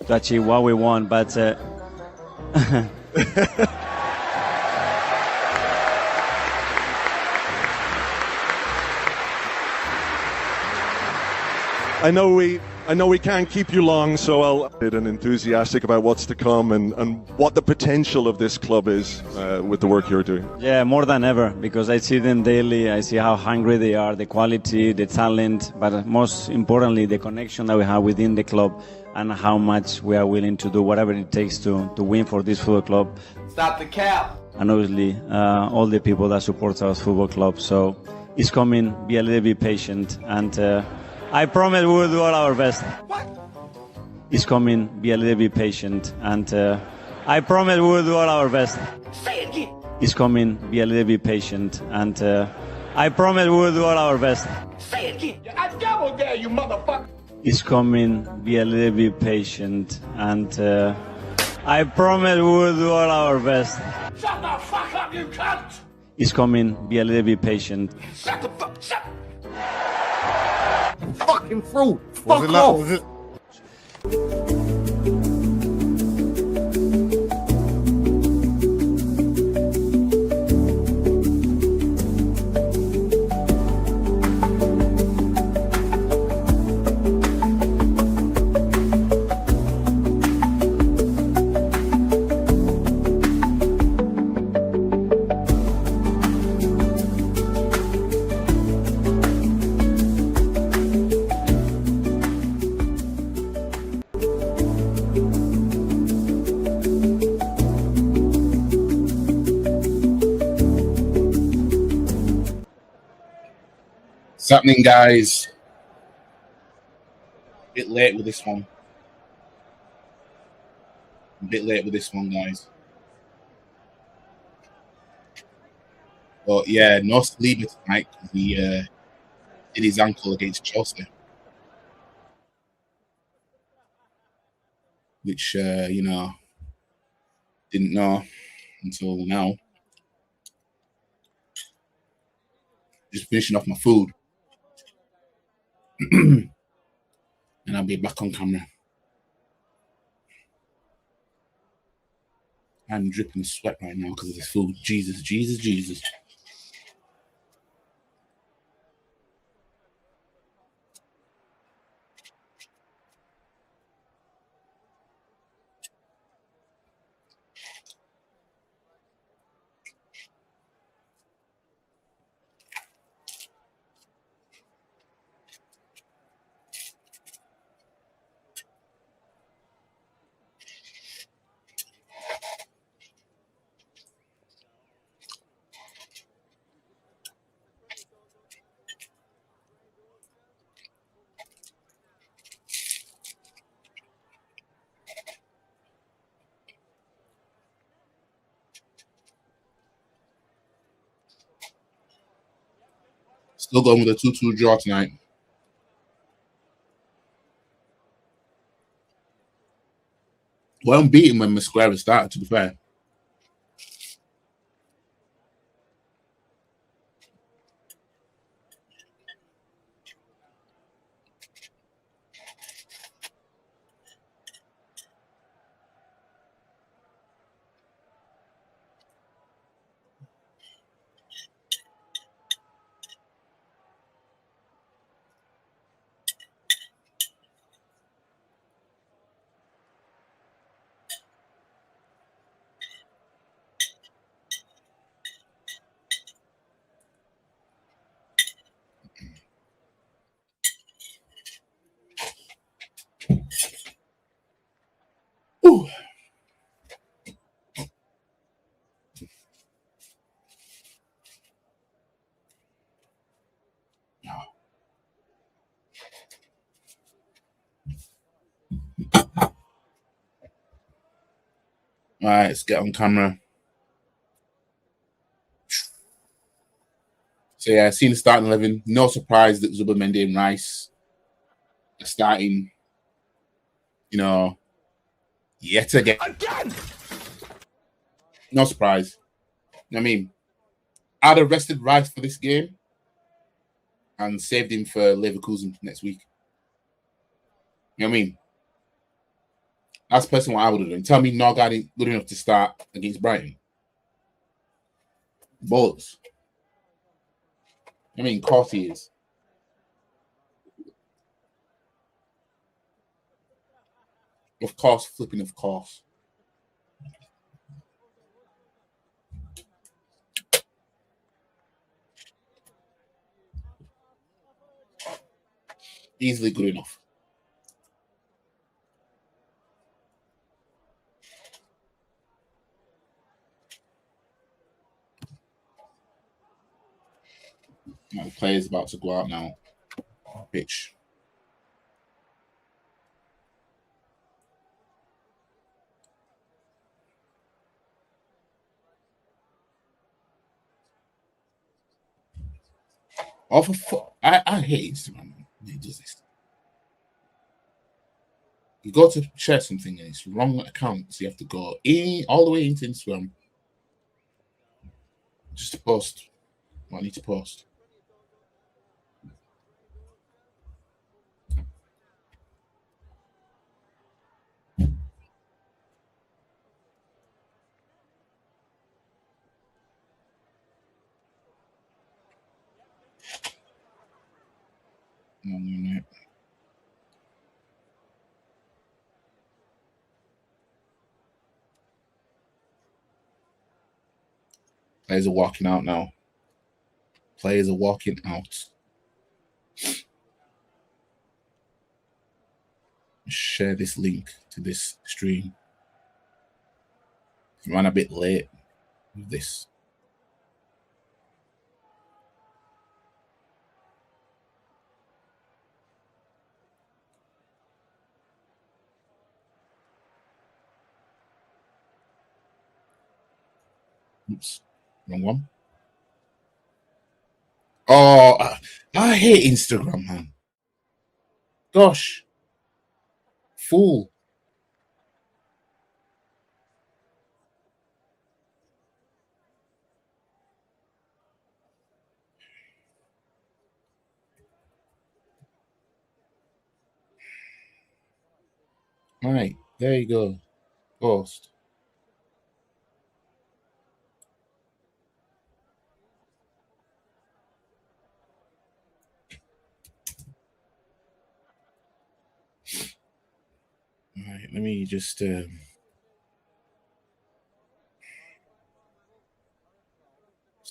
to achieve what we want, but I know we can't keep you long, so I'll be enthusiastic about what's to come and what the potential of this club is with the work you're doing. yeah, more than ever, because I see them daily. I see how hungry they are, the quality, the talent, but most importantly, the connection that we have within the club and how much we are willing to do whatever it takes to win for this football club. Stop the cap. And obviously, all the people that support our football club. So it's coming. Be a little bit patient, and I promise we will do all our best. What? It's coming. Be a little bit patient, and I promise we will do all our best. Say it again. It's coming. Be a little bit patient, and I promise we will do all our best. Say it again. I double dare you, motherfucker. It's coming. Be a little bit patient, and I promise we will do all our best. Shut the fuck up, you cunt. It's coming. Be a little bit patient. Shut the fuck. Shut. Fucking fool. Was Fuck it off. was it? What's happening, guys? Bit late with this one. Guys. But yeah, no Saliba tonight because he did his ankle against Chelsea, which didn't know until now. Just finishing off my food. And I'll be back on camera. I'm dripping sweat right now because of this food. Jesus. Still going with a 2-2 draw tonight. Well, I'm beating when Mosquera started, to be fair. Ooh. All right, let's get on camera. So yeah, I've seen the starting 11. No surprise that Zubimendi and Rice are starting, yet again. No surprise. I mean, I'd have rested Rice for this game and saved him for Leverkusen next week. You know what I mean? That's personally what I would have done. Tell me Norgard ain't good enough to start against Brighton. Bullets. I mean, of course he is. Of course, flipping of course. Easily good enough. Now, the player's about to go out now. Pitch. Off of I hate Instagram. He does this. You go to share something and it's wrong account, so you have to go all the way into Instagram just to post what I need to post. Players are walking out now. Players are walking out. Share this link to this stream. Ran a bit late with this. Oops, wrong one. Oh, I hate Instagram, man. Gosh. Fool. All right, there you go. Post. All right, let me just. It's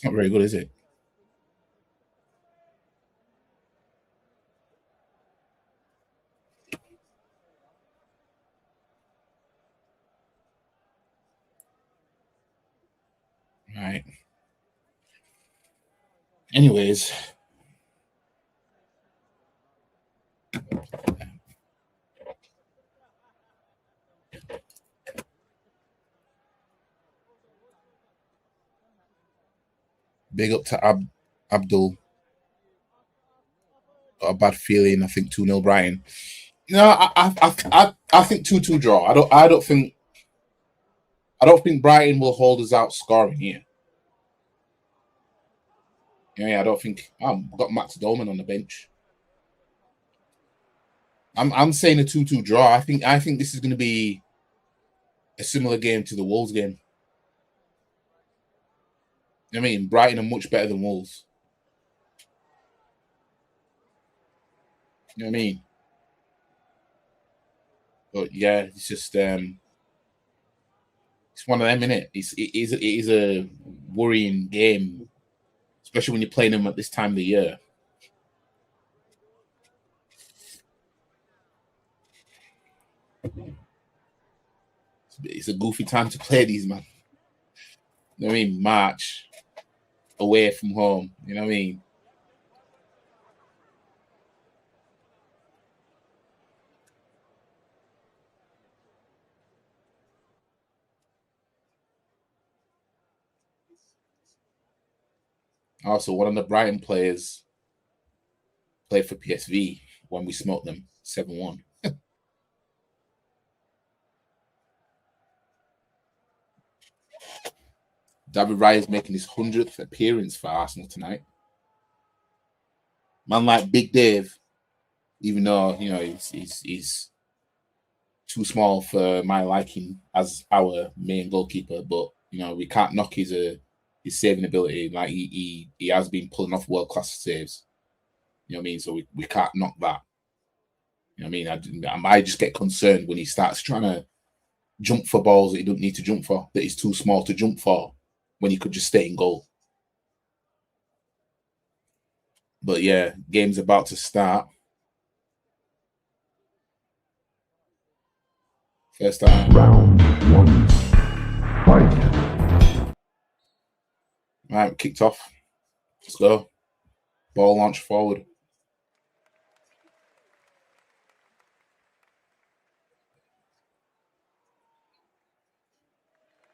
not very good, is it? All right. Anyways. Big up to Abdul. Got a bad feeling. I think 2-0 Brighton. No, I think 2-2 draw. I don't think Brighton will hold us out scoring here. Yeah, I don't think I've got Max Dolman on the bench. I'm saying a 2-2 draw. I think this is going to be a similar game to the Wolves game. I mean, Brighton are much better than Wolves. You know what I mean? But yeah, it's just it's one of them, innit? It is a worrying game, especially when you're playing them at this time of the year. It's a goofy time to play these, man. You know what I mean? March, away from home. You know what I mean? Also, one of the Brighton players played for PSV when we smoked them 7-1. David Raya is making his 100th appearance for Arsenal tonight. Man like Big Dave, even though, you know, he's too small for my liking as our main goalkeeper. But we can't knock his saving ability. Like he has been pulling off world class saves. You know what I mean? So we can't knock that. You know what I mean? I might just get concerned when he starts trying to jump for balls that he don't need to jump for, that he's too small to jump for, when he could just stay in goal. But yeah, game's about to start. First time. Round 1. Fight. Right, kicked off. Let's go. Ball launch forward.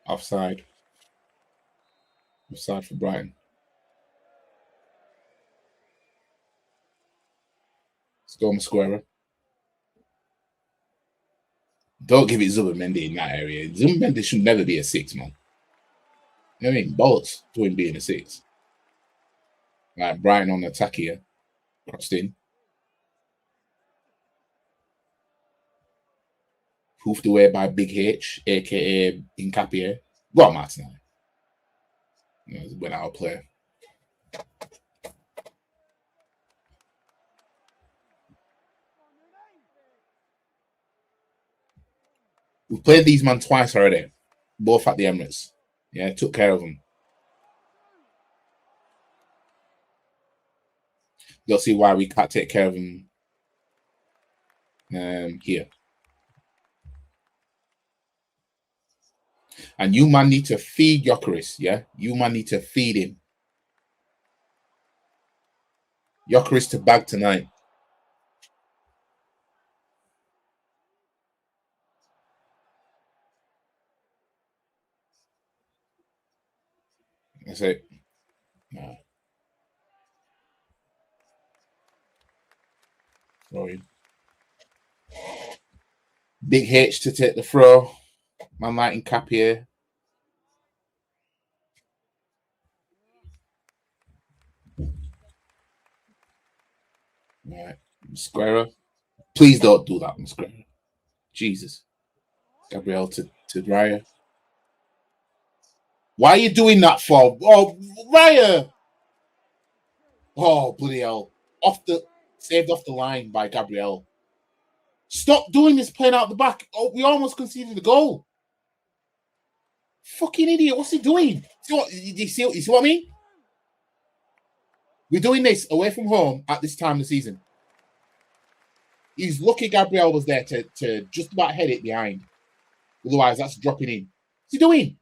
Offside. Offside for Brighton. Let's go, Masquera. Don't give it Zubimendi in that area. Zubimendi should never be a 6, man. You know what I mean? Bollocks to him being a 6. Like Brighton on the attack here. Crossed in. Hoofed away by Big H, a.k.a. Incapie. Go on, Martin. Went out of play. We've played these man twice already. Both at the Emirates. Yeah, took care of them. You'll see why we can't take care of them here. And you man need to feed Gyökeres, yeah? You man need to feed him. Gyökeres to bag tonight. That's it. No. Throw in. Big H to take the throw. Man lighting cap here. Right. Masquera. Please don't do that, Masquera. Jesus. Gabriel to Raya. Why are you doing that for? Oh, Raya! Oh, bloody hell. Saved off the line by Gabriel. Stop doing this playing out the back. Oh, we almost conceded the goal. Fucking idiot. What's he doing? You see what I mean? We're doing this away from home at this time of the season. He's lucky Gabriel was there to just about head it behind. Otherwise, that's dropping in. What's he doing?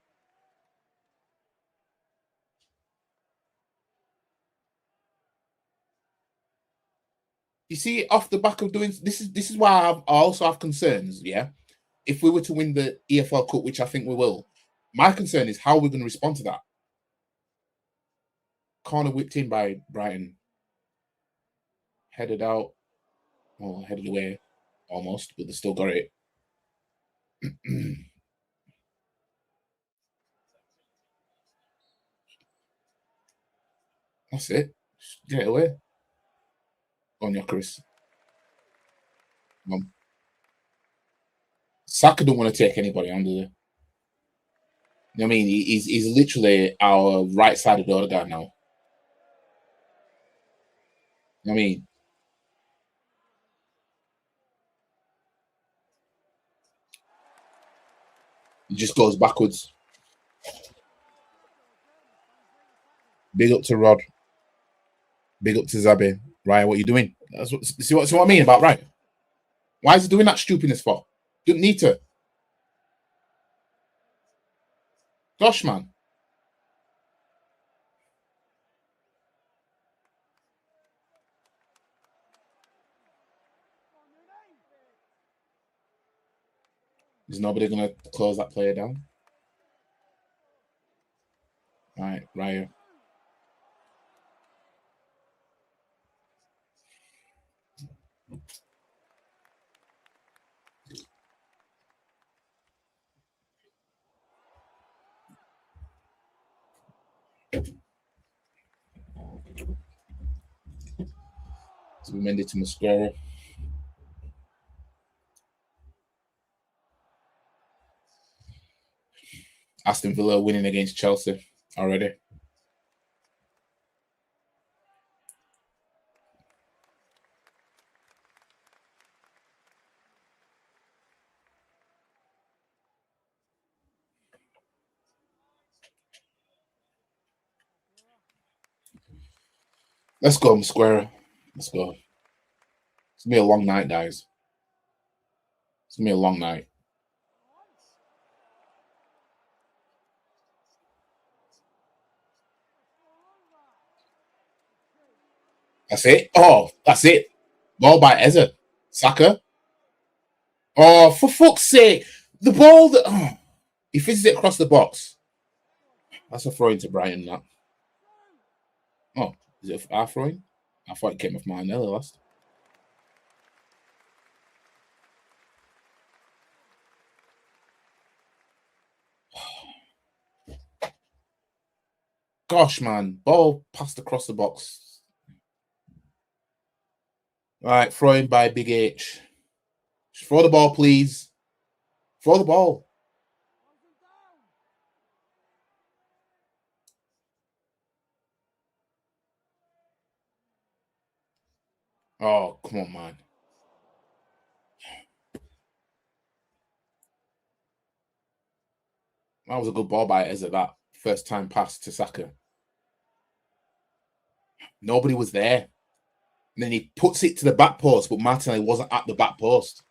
You see, off the back of doing this is why I also have concerns. Yeah, if we were to win the EFL Cup, which I think we will, my concern is how we're going to respond to that. Corner whipped in by Brighton, headed out, or headed away, almost, but they still got it. That's it. Get it away. On your Chris. Saka don't want to take anybody under there. You know what I mean? He's literally our right side of the other guy now. You know what I mean? He just goes backwards. Big up to Rod. Big up to Zabe. Ryan, what are you doing? See what I mean about Ryan? Why is he doing that stupidness for? Didn't need to. Gosh, man. Is nobody going to close that player down? All right, Raya. So we made it to Masquera. Aston Villa winning against Chelsea already. Let's go, Square. Let's go. It's gonna be a long night, guys. It's gonna be a long night. That's it. Oh, that's it. Ball by Eze. Saka. Oh, for fuck's sake. The ball that he fizzes it across the box. That's a throw into Brighton, that. Oh, is it our throwing? I thought it came off Martinelli last. Gosh, man. Ball passed across the box. All right, throwing by Big H. Just throw the ball, please. Throw the ball. Oh, come on, man. That was a good ball by Eze, that first time pass to Saka. Nobody was there. And then he puts it to the back post, but Martinelli wasn't at the back post.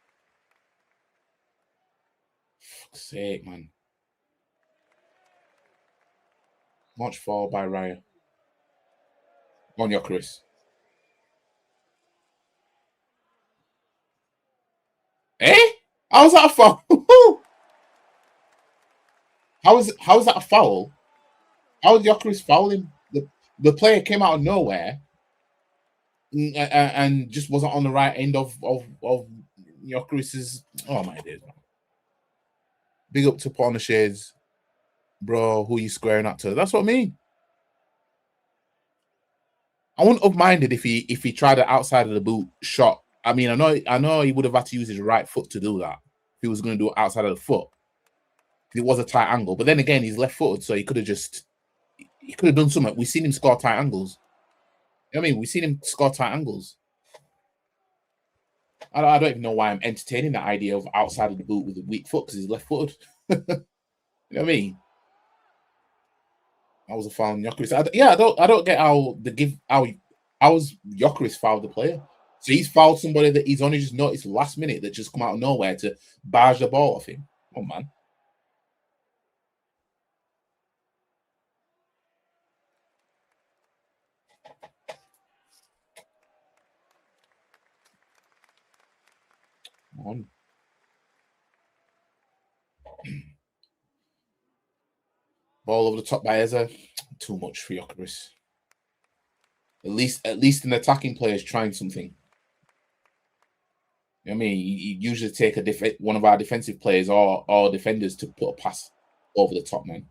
Fuck's sake, man. Much fall by Raya. On your Chris. Eh? How was that a foul? How is that a foul? How was Jokeris fouling? The player came out of nowhere and just wasn't on the right end of Jokeris's. Oh my days, man. Big up to Paul Shades, bro. Who you squaring up to? That's what I mean. I wouldn't have minded if he tried an outside of the boot shot. I mean, I know he would have had to use his right foot to do that. If he was going to do it outside of the foot, it was a tight angle. But then again, he's left-footed, so he could have done something. We've seen him score tight angles. You know what I mean? We've seen him score tight angles. I don't even know why I'm entertaining that idea of outside of the boot with a weak foot because he's left-footed. You know what I mean? That was a foul on Jokeris. I don't get how Jokeris fouled the player. So he's fouled somebody that he's only just noticed last minute that just come out of nowhere to barge the ball off him. Oh man. Come on. Ball over the top by Eze. Too much for Jokeris. At least an attacking player is trying something. You know what I mean? You usually take one of our defensive players or defenders to put a pass over the top, man.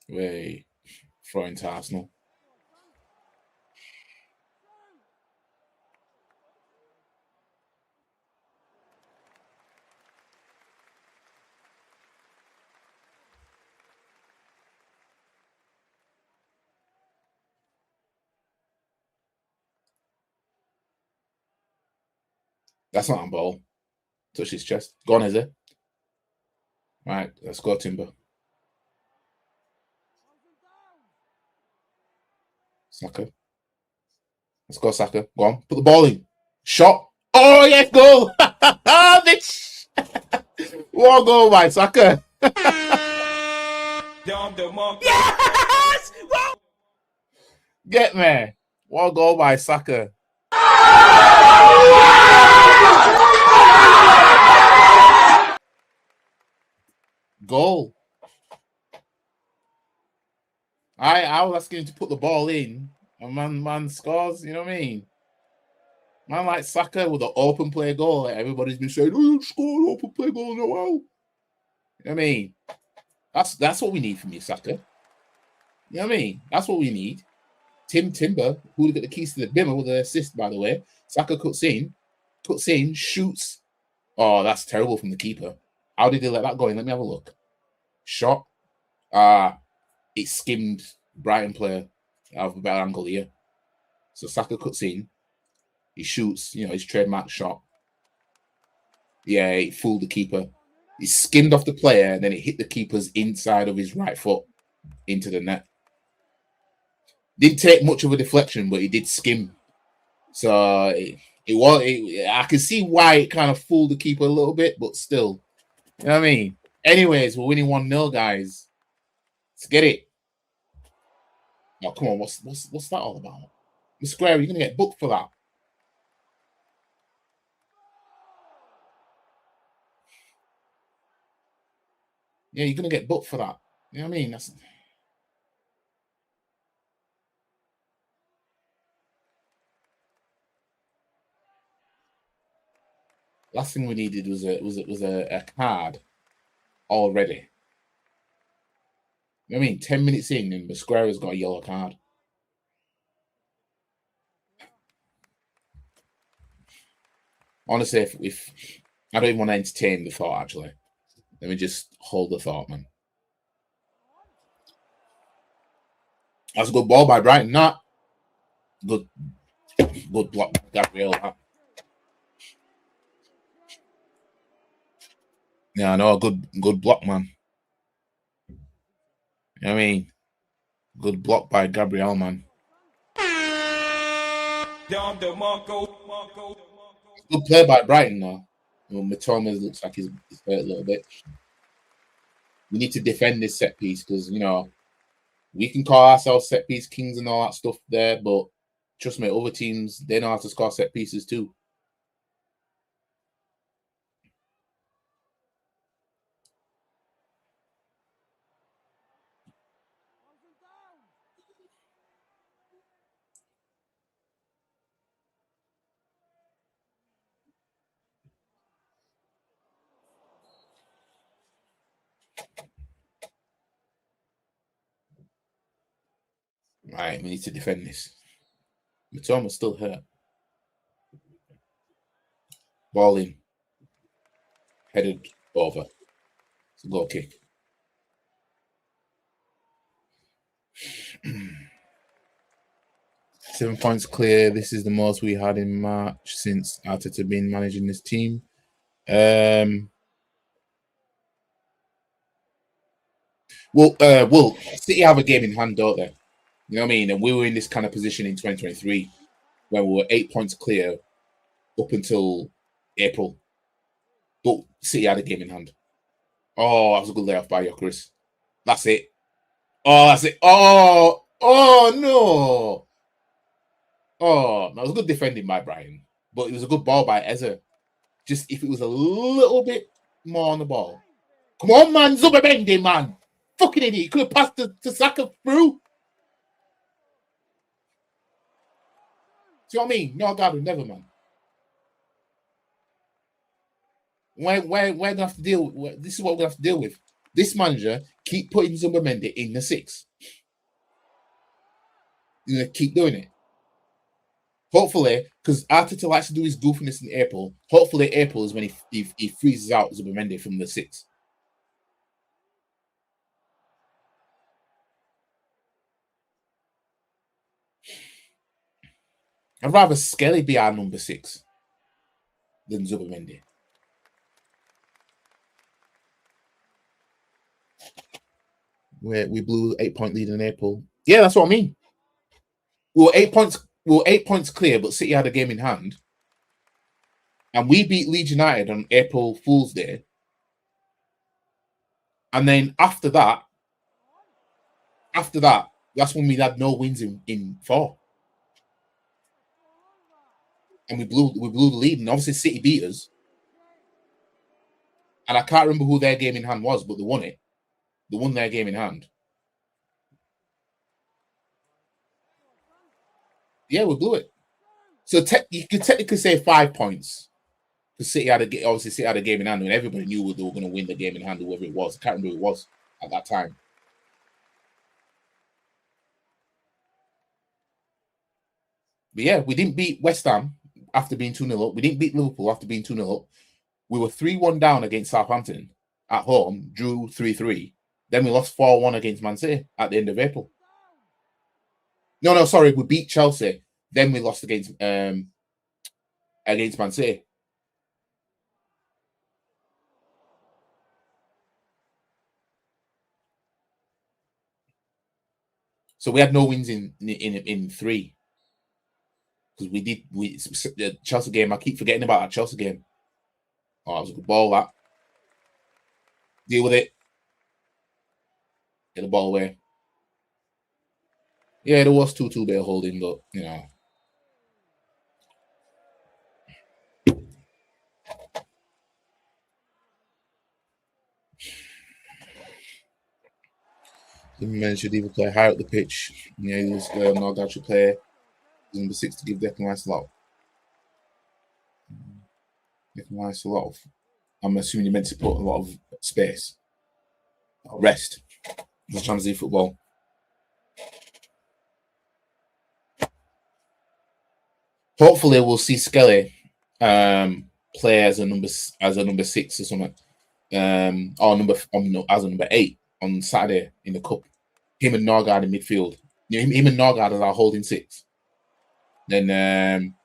Way throwing to Arsenal. That's not on ball. Touch his chest. Go on, Eze. Right, let's go, Timber. Saka. Let's go, Saka. Go on. Put the ball in. Shot. Oh, yes, goal. What goal by Saka? Yes! Get me. What goal by Saka? Goal. I was asking him to put the ball in, and man scores. You know what I mean? Man like Saka with an open play goal. Like everybody's been saying, "Oh, you scored an open play goal in a while." You know what I mean? That's what we need from you, Saka. You know what I mean? That's what we need. Tim Timber, who got the keys to the bimmer with the assist, by the way. Saka cuts in, shoots. Oh, that's terrible from the keeper. How did they let that go in? Let me have a look. Shot. It skimmed Brighton player out of a better angle here. So Saka cuts in. He shoots, his trademark shot. Yeah, it fooled the keeper. He skimmed off the player, and then it hit the keeper's inside of his right foot into the net. Didn't take much of a deflection, but he did skim. So I can see why it kind of fooled the keeper a little bit, but still. You know what I mean? Anyways, we're winning 1-0, guys. Let's get it. Oh, come on. What's that all about? Mr. Square, you're going to get booked for that. Yeah, you're going to get booked for that. You know what I mean? That's... Last thing we needed was a card already. You know what I mean? 10 minutes in, and Masquera's got a yellow card. Honestly, if I don't even want to entertain the thought, actually. Let me just hold the thought, man. That's a good ball by Brighton. Not good block, Gabriel. Yeah, I know, good block, man. You know what I mean? Good block by Gabriel, man. Good play by Brighton, though. Matoma looks like he's hurt a little bit. We need to defend this set piece because, we can call ourselves set piece kings and all that stuff there, but trust me, other teams, they know how to score set pieces too. Right, we need to defend this. Matoma's still hurt. Ball in. Headed over. It's a goal kick. Seven points clear. This is the most we had in March since Arteta been managing this team. Well, City have a game in hand, don't they? You know what I mean? And we were in this kind of position in 2023 when we were 8 points clear up until April. But City had a game in hand. Oh, that was a good layoff by Gyökeres. That's it. Oh, that's it. Oh, no. Oh, that was good defending by Brighton. But it was a good ball by Eze. Just if it was a little bit more on the ball. Come on, man. Zubimendi, man. Fucking idiot. You could have passed to Saka through. See what I mean? No, God, never, man. We're gonna have to deal with this. Is what we're gonna have to deal with. This manager keep putting Zubimendi in the 6. You're gonna keep doing it. Hopefully, because Arteta likes to do his goofiness in April. Hopefully, April is when he freezes out Zubimendi from the 6. I'd rather Skelly be our number 6 than Zubimendi. Where we blew 8-point lead in April. Yeah, that's what I mean. We were 8 points clear, but City had a game in hand. And we beat Leeds United on April Fool's Day. And then after that, that's when we had no wins in 4. And we blew the lead. And obviously City beat us. And I can't remember who their game in hand was, but they won it. They won their game in hand. Yeah, we blew it. So you could technically say 5 points. Because City had a game in hand, and everybody knew they were going to win the game in hand, whoever it was. I can't remember who it was at that time. But yeah, we didn't beat West Ham after being 2-0 up. We didn't beat Liverpool after being 2-0 up. We were 3-1 down against Southampton at home, drew 3-3. Then we lost 4-1 against Man City at the end of April. No, sorry, we beat Chelsea. Then we lost against Man City. So we had no wins in 3. Because the Chelsea game, I keep forgetting about that Chelsea game. Oh, it was a good ball, that. Deal with it. Get the ball away. Yeah, there was 2-2 there holding, but, you know. The men should either play higher up the pitch. Yeah, Norgard should play number 6 to give Declan Rice a lot. Declan Rice a lot of. I'm assuming you meant to put a lot of space. Rest. The Champions League football. Hopefully, we'll see Skelly play as a number 6 or something, or as a number 8 on Saturday in the cup. Him and Norgard in midfield. Him and Norgard as our holding 6. Then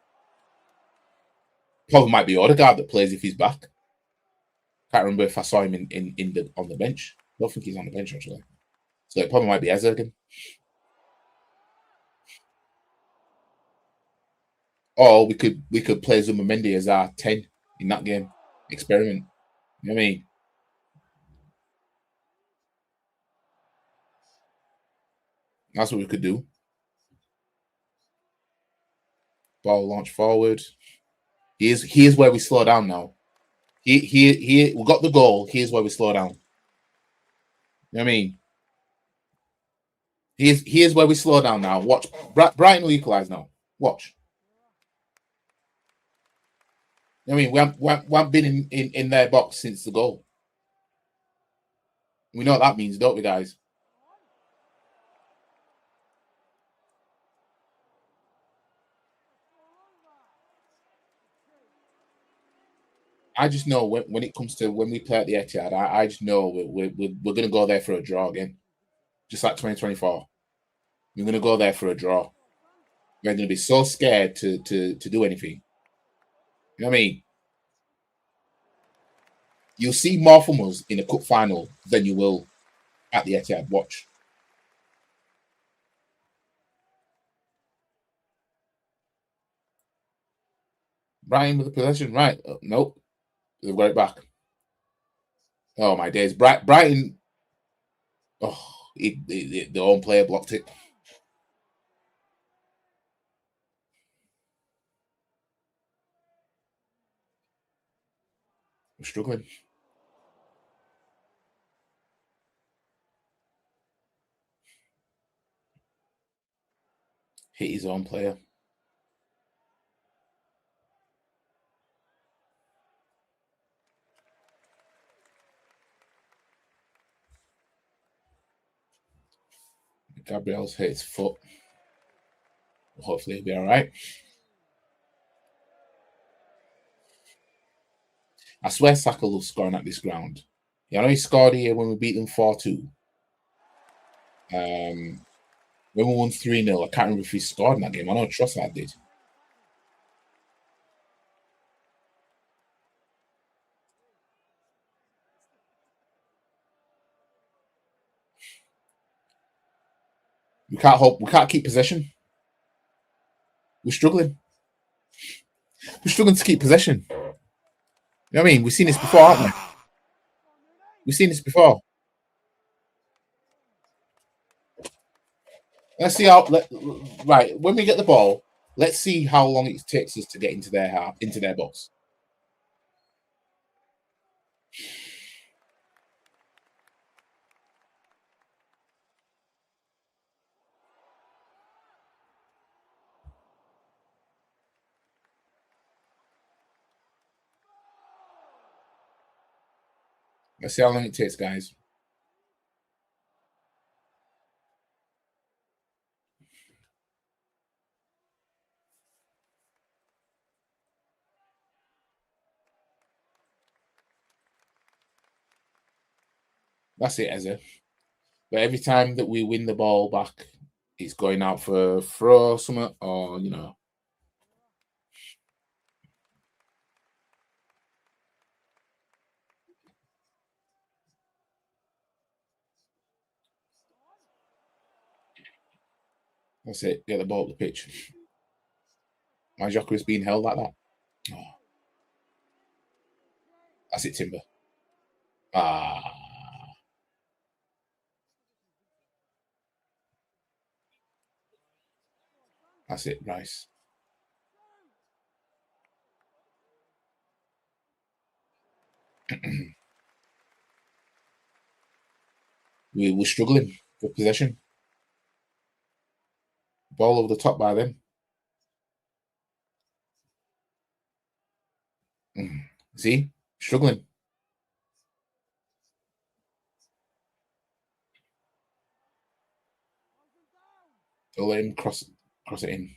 probably might be Odegaard that plays if he's back. Can't remember if I saw him on the bench. I don't think he's on the bench actually. So it probably might be Eze again. Or we could play Zuma Mendy as our 10 in that game. Experiment. You know what I mean? That's what we could do. Ball launch forward. Here's where we slow down now. Here we got the goal. Here's where we slow down. You know what I mean? Here's where we slow down now. Watch. Brighton will equalize now. Watch. I mean, we haven't been in their box since the goal. We know what that means, don't we, guys? I just know when it comes to when we play at the Etihad, I just know we're going to go there for a draw again, just like 2024. We're going to go there for a draw. We're going to be so scared to do anything. You know what I mean? You'll see more from us in a cup final than you will at the Etihad. Watch. Brighton with the possession, right? Nope. They've got it back. Oh, my days. Brighton. Oh, the own player blocked it. We're struggling. Hit his own player. Gabriel's hit his foot. Hopefully he'll be all right. I swear Saka loves scoring at this ground. Yeah, I know he scored here when we beat them 4-2. When we won 3-0, I can't remember if he scored in that game. I know Trossard did. We can't keep possession. We're struggling. We're struggling to keep possession. You know what I mean? We've seen this before, haven't we? We've seen this before. Let's see right, when we get the ball, let's see how long it takes us to get into their box. Let's see how long it takes, guys. That's it, Eze. But every time that we win the ball back, it's going out for a throw or something, or That's it. Get the ball up the pitch. My Joker is being held like that. Oh. That's it, Timber. That's it, Rice. We're struggling for possession. Ball over the top by them. See? Struggling. Don't let him cross it in.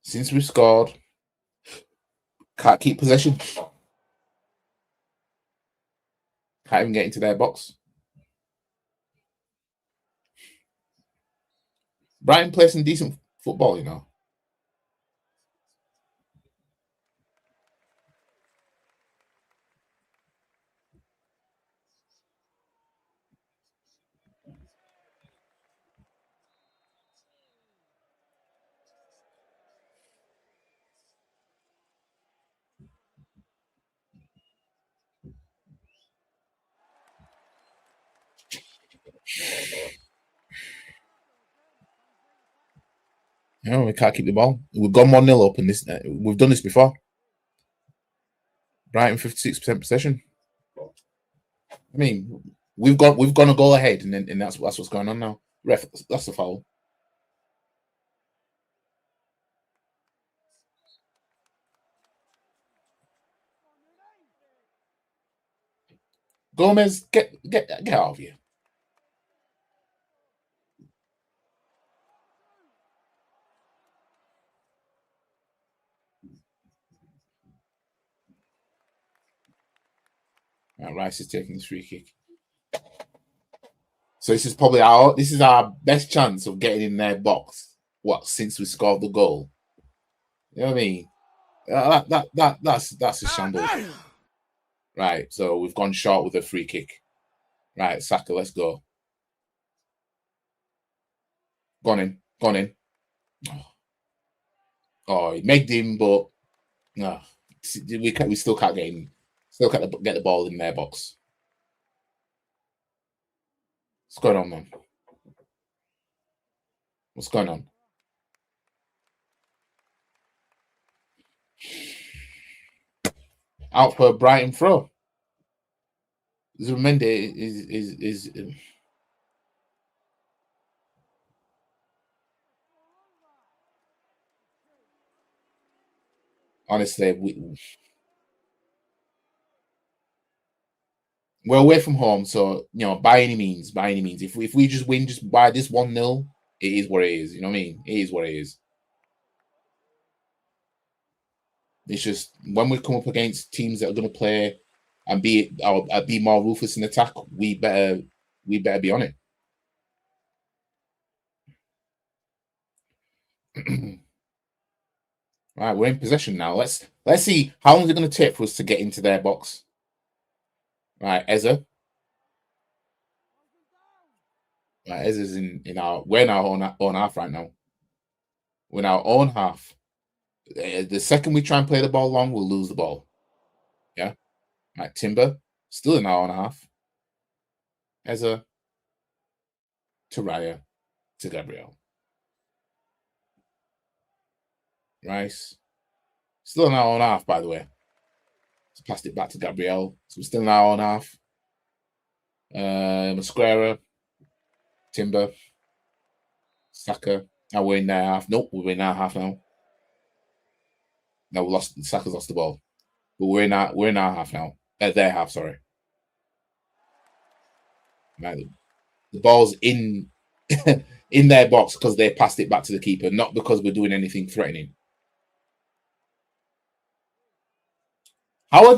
Since we scored, can't keep possession. Can't even get into their box. Brighton plays some decent football, No, we can't keep the ball. We've gone 1-0 up, and we've done this before. Brighton 56% possession. I mean, we've gone a goal ahead, and that's what's going on now. Ref, that's a foul. Gomez, get out of here. Rice is taking this free kick. So this is probably our best chance of getting in their box. Since we scored the goal? You know what I mean? That's a shambles. Right, so we've gone short with a free kick. Right, Saka, let's go. Gone in. Oh, he megged him, but no, we still can't get him. Still can't get the ball in their box. What's going on, man? What's going on? Out for a Brighton throw. Zubimendi is honestly, we're away from home, so by any means, if we just win just by this 1-0, it is what it is. You know what I mean? It is what it is. It's just when we come up against teams that are going to play and be more ruthless in attack, we better be on it. Right, we're in possession now. Let's see how long is it going to take for us to get into their box. Right, Eze. Right, Eze's we're in our own half right now. We're in our own half. The second we try and play the ball long, we'll lose the ball. Yeah. Right, Timber, still in our own half. Eze to Raya to Gabriel. Rice. Still in our own half, by the way. Just passed it back to Gabriel. So we're still in our own half. Masquera. Timber. Saka. Now we're in their half. Nope, we're in our half now. No, Saka's lost the ball. But we're in our half now. Their half, sorry. Right. The ball's in in their box because they passed it back to the keeper, not because we're doing anything threatening. How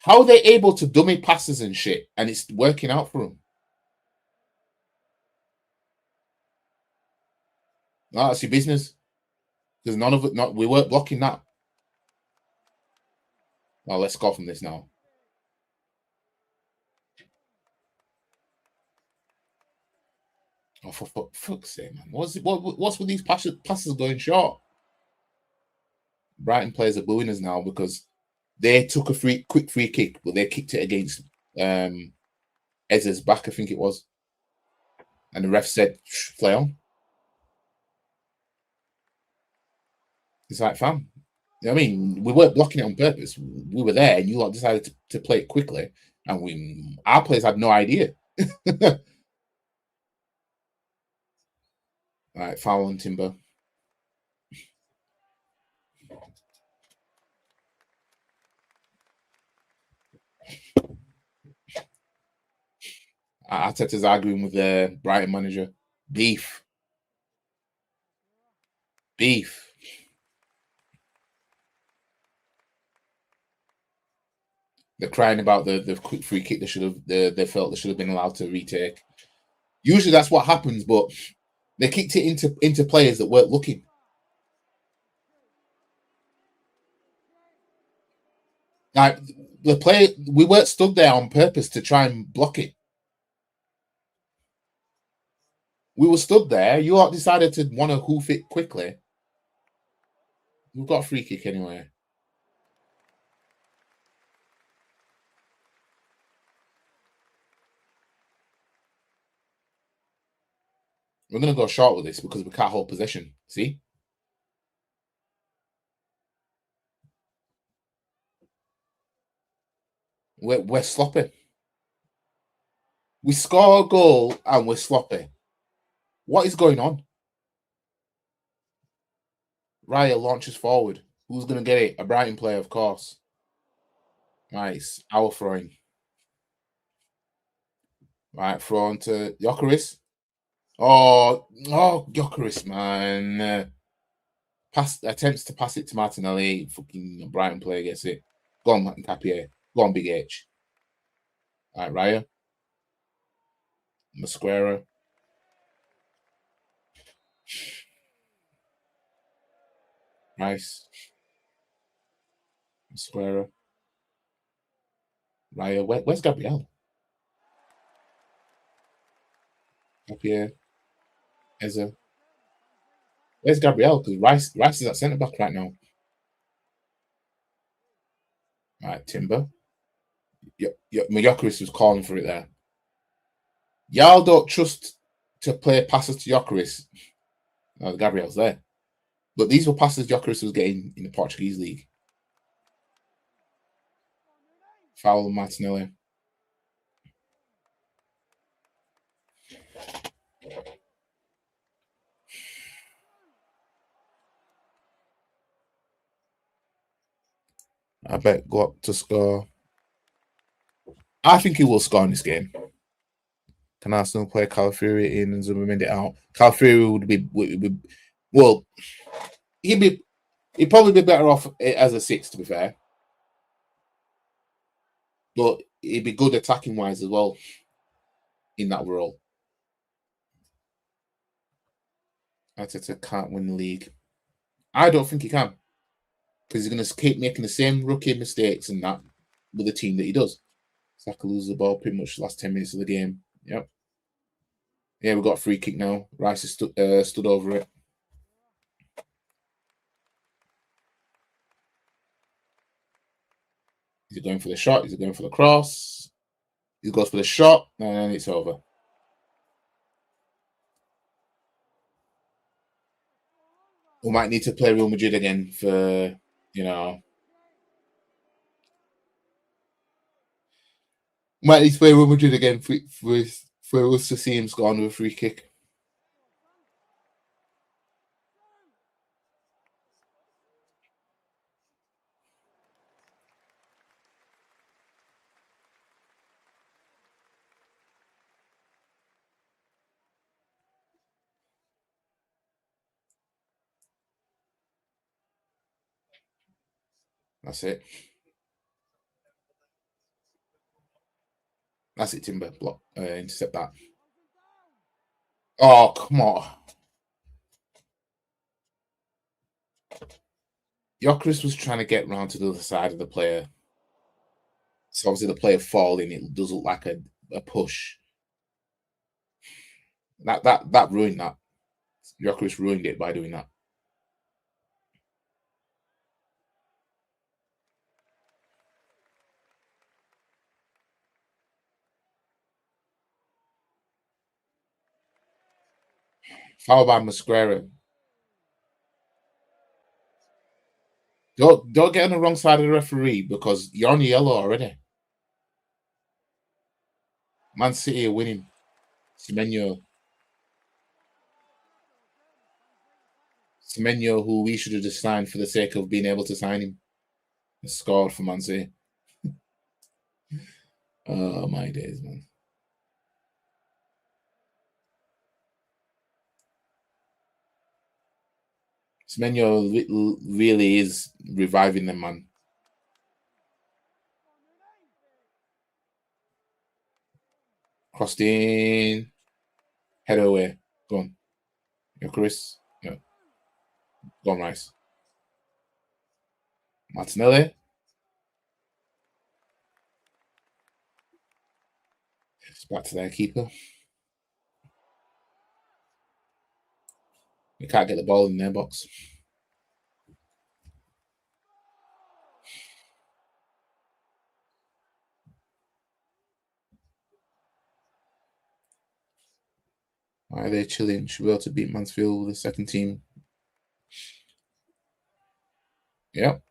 How are they able to dummy passes and shit, and it's working out for them? No, that's your business. Because none of it, not we weren't blocking that. Well, let's go from this now. Oh, for fuck's sake, man! What's with these passes going short? Brighton players are booing us now because they took a quick free kick, but they kicked it against Ez's back, I think it was, and the ref said, "Play on." It's like, fam, you know what I mean? We weren't blocking it on purpose. We were there, and you lot decided to play it quickly, and our players had no idea. All right, foul on Timber. Arteta's arguing with the Brighton manager. Beef. They're crying about the quick free kick they felt they should have been allowed to retake. Usually that's what happens, but they kicked it into players that weren't looking. Like we weren't stood there on purpose to try and block it. We were stood there. You all decided to want to hoof it quickly. We've got a free kick anyway. We're going to go short with this because we can't hold possession. See? We're sloppy. We score a goal and we're sloppy. What is going on? Raya launches forward. Who's going to get it? A Brighton player, of course. Nice. Our throwing. Right, throw on to Gyökeres. Oh, Gyökeres, man. Attempts to pass it to Martinelli. Fucking Brighton player gets it. Go on, Tapia. Go on, Big H. All right, Raya. Mosquera. Nice. Mosquera. Raya. Where's Gabriel? Tapia. Eza. Where's Gabriel? Because Rice is at centre back right now. All right, Timber. Gyökeres was calling for it there. Y'all don't trust to play passes to Gyökeres. No, Gabriel's there. But these were passes Gyökeres was getting in the Portuguese league. Foul Martinelli. I bet go up to score. I think he will score in this game. Can Arsenal play Calafiori in and Zubimendi out? Calafiori would be well. He'd probably be better off as a 6, to be fair. But he'd be good attacking wise as well in that role. Arteta can't win the league. I don't think he can, because he's going to keep making the same rookie mistakes and that with the team that he does. Saka loses the ball pretty much the last 10 minutes of the game. Yep. Yeah, we've got a free kick now. Rice has stood over it. Is he going for the shot? Is he going for the cross? He goes for the shot, and it's over. We might need to play Real Madrid again for, might need to play Real Madrid again for us to see him score on with a free kick. That's it. That's it, Timber. Block. Intercept that. Oh, come on. Gyökeres was trying to get round to the other side of the player. So obviously the player falling, it does look like a push. That ruined that. Gyökeres ruined it by doing that. Foul by Mosquera. Don't get on the wrong side of the referee because you're on the yellow already. Man City are winning. Semenyo, who we should have just signed for the sake of being able to sign him, has scored for Man City. Oh my days, man. Semenyo really is reviving them, man. Crossed in. Head away. Go on. You're Chris. Yeah. Go on, Rice. Martinelli. It's back to their keeper. We can't get the ball in their box. Why are they chilling? Should be able to beat Mansfield with the second team. Yep.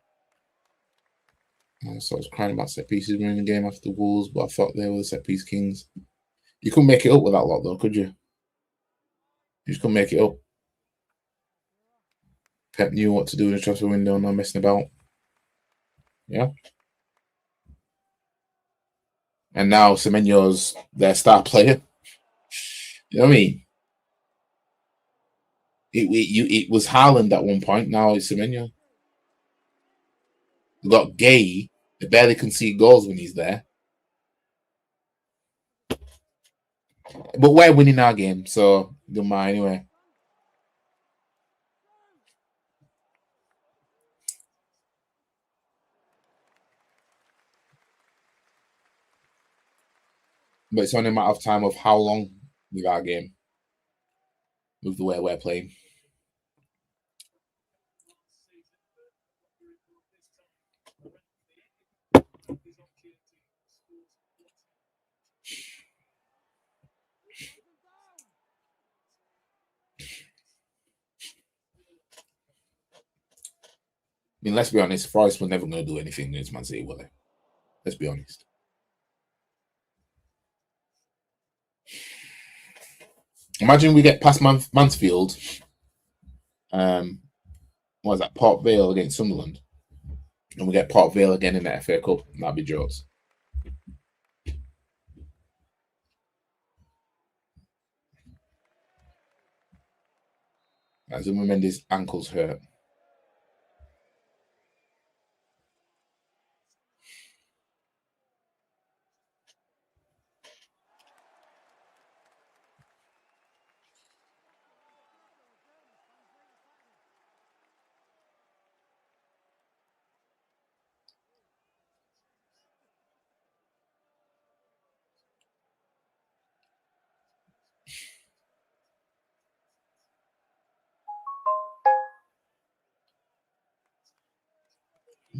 So I was crying about set pieces winning the game after the Wolves, but I thought they were the set piece kings. You couldn't make it up with that lot, though, could you? You just couldn't make it up. Pep knew what to do in the transfer window, not messing about. Yeah. And now Semenyo's their star player. You know what I mean? It was Haaland at one point. Now it's Semenyo. We got Gay. They barely concede goals when he's there. But we're winning our game, so don't mind anyway. But it's only a matter of time of how long with our game, with the way we're playing. I mean, let's be honest, Forest were never going to do anything against Man City, were they? Let's be honest. Imagine we get past Mansfield. What was that? Port Vale against Sunderland. And we get Port Vale again in the FA Cup. That'd be jokes. As Mendes' ankles hurt.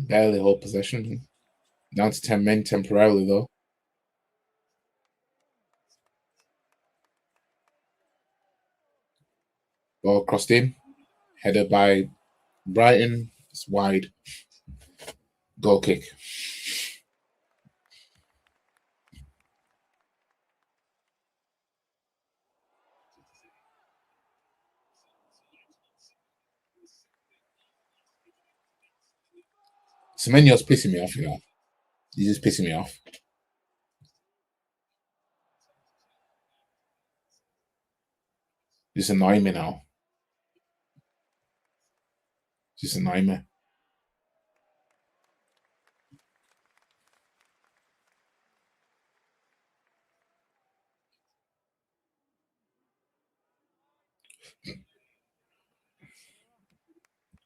Barely hold possession. Down to 10 men temporarily, though. Ball crossed in. Header by Brighton. It's wide. Goal kick. Semenyo's pissing me off, you know. He's just pissing me off. Just annoying me now. Just annoying me.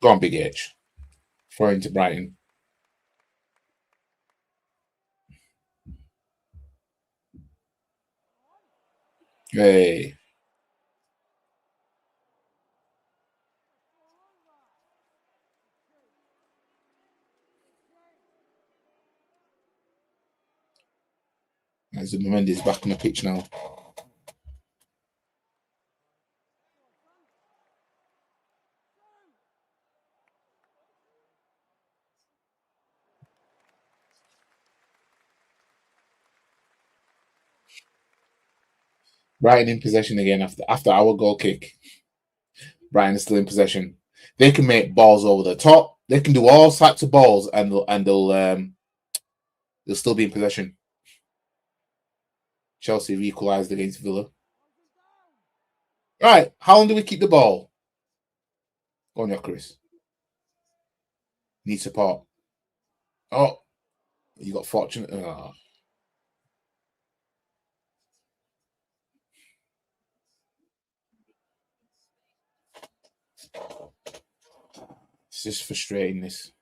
Go on, Big H. Throw into Brighton. Hey. As Mendes back on the pitch now. Brighton in possession again after our goal kick. Brighton is still in possession. They can make balls over the top. They can do all types of balls, and they'll still be in possession. Chelsea have equalised against Villa. Right, how long do we keep the ball? Go on, Chris. Need support. Oh, you got fortunate. Oh. It's just frustrating, this.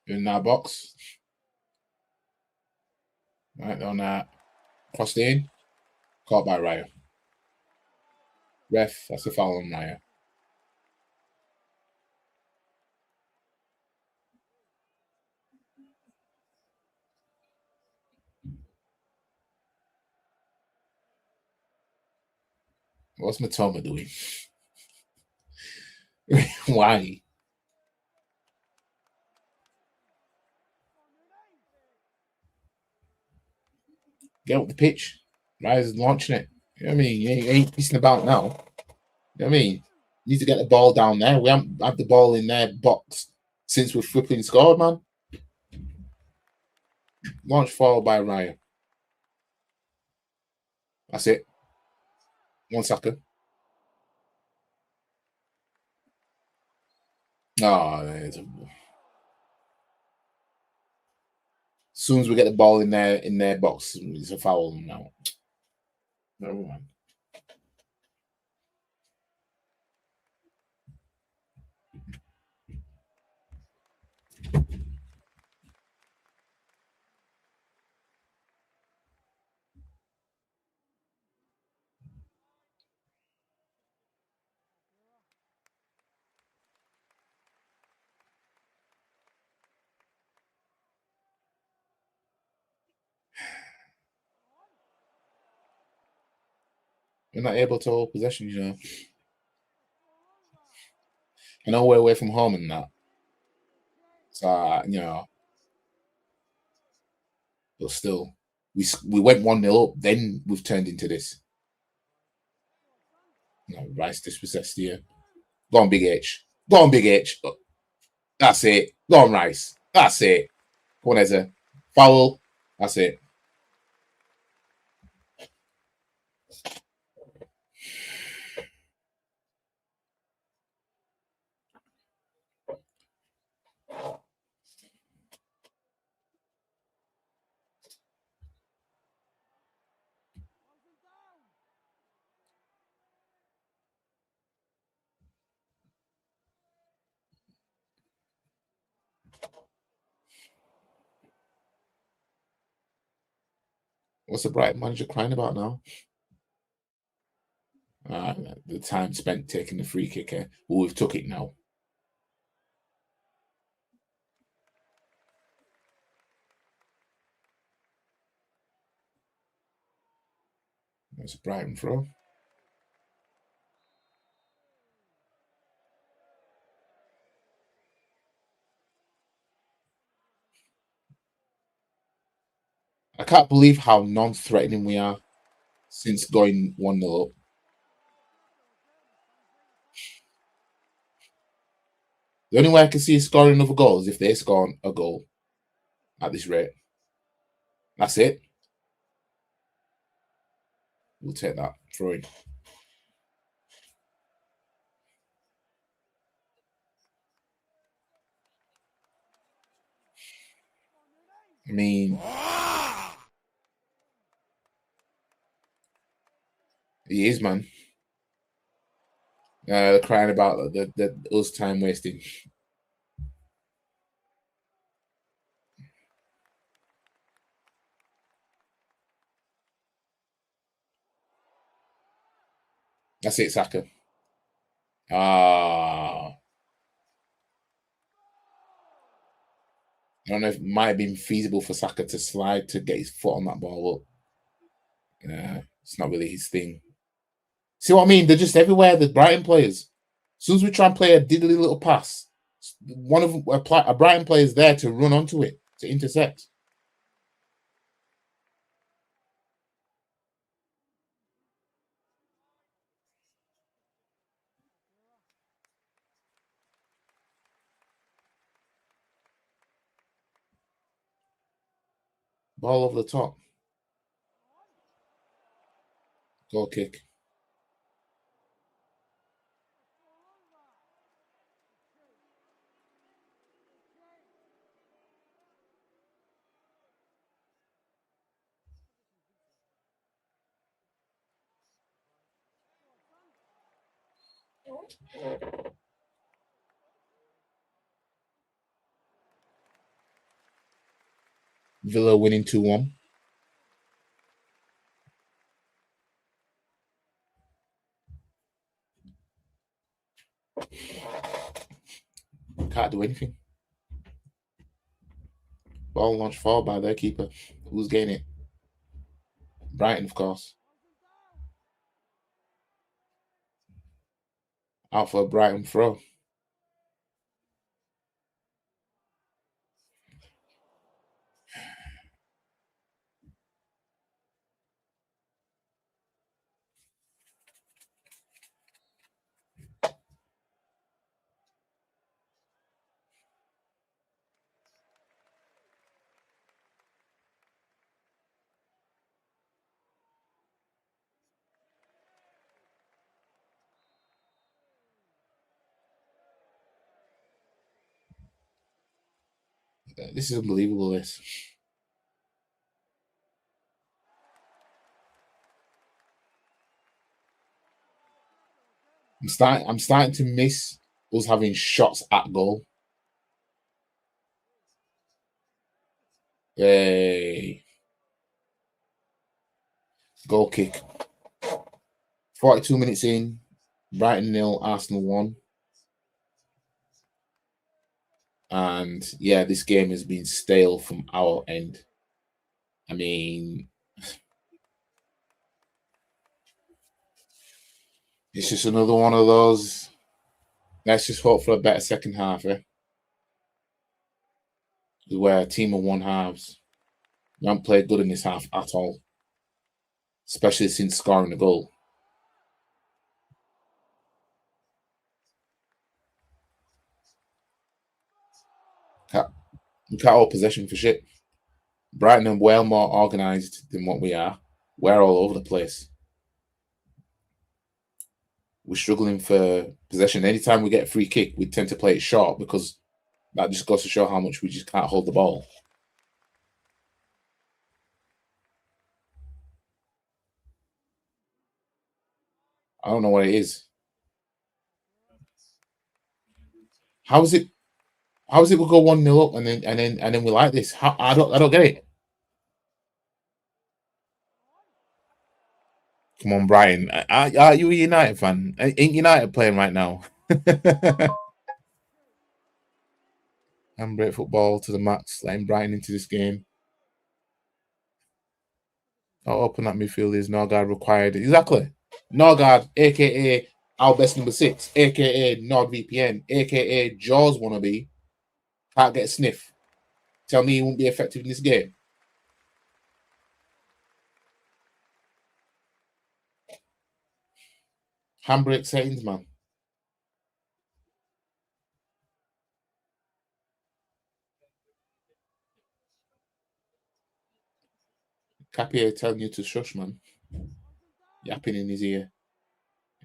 In our box. Right on that. Crossed in. Caught by Raya. Ref, that's a foul on Raya. What's Matoma doing? Why? Get up the pitch. Raya's launching it. You know what I mean? You ain't pissing about now. You know what I mean? You need to get the ball down there. We haven't had the ball in their box since we've flipping scored, man. Launch forward by Raya. That's it. 1 second. Oh, as soon as we get the ball in their box, it's a foul now. Never mind. We're not able to hold possession, you know. I know we're away from home and that. So, you know. But still, we went 1-0 up, then we've turned into this. No, Rice dispossessed here. Go on, Big H. Go on, Big H. That's it. Go on, Rice. That's it. Go on, Ezra. Foul. That's it. What's the Brighton manager crying about now? The time spent taking the free kick. Well, we've took it now. That's a Brighton throw. I can't believe how non-threatening we are since going 1-0 up. The only way I can see us scoring another goal is if they score a goal at this rate. That's it. We'll take that. Throw in. I mean, he is, man. They're crying about the us time wasting. That's it, Saka. I don't know if it might have been feasible for Saka to slide to get his foot on that ball, but it's not really his thing. See what I mean? They're just everywhere, the Brighton players. As soon as we try and play a diddly little pass, one of a Brighton player is there to run onto it, to intercept. Ball over the top. Goal kick. Villa winning 2-1. Can't do anything. Ball launched forward by their keeper. Who's getting it? Brighton, of course. Out for a Brighton throw. This is unbelievable, this. I'm starting to miss us having shots at goal. Hey. Goal kick. 42 minutes in. Brighton 0, Arsenal 1. And yeah, this game has been stale from our end. I mean, it's just another one of those. Let's just hope for a better second half, where a team of one halves. We haven't played good in this half at all, especially since scoring the goal. We can't hold possession for shit. Brighton are well more organised than what we are. We're all over the place. We're struggling for possession. Anytime we get a free kick, we tend to play it short because that just goes to show how much we just can't hold the ball. I don't know what it is. How is it we go 1-0 up and then we like this? I don't get it. Come on, Brian. Are you a United fan? Ain't United playing right now? Handbrake football to the max, letting Brighton into this game. How open that midfield is. Norgard required. Exactly. Norgard, a.k.a. our best number 6, a.k.a. NordVPN, a.k.a. Jaws wannabe, can't get a sniff. Tell me he won't be effective in this game. Handbrake settings, man. Capier telling you to shush, man. Yapping in his ear.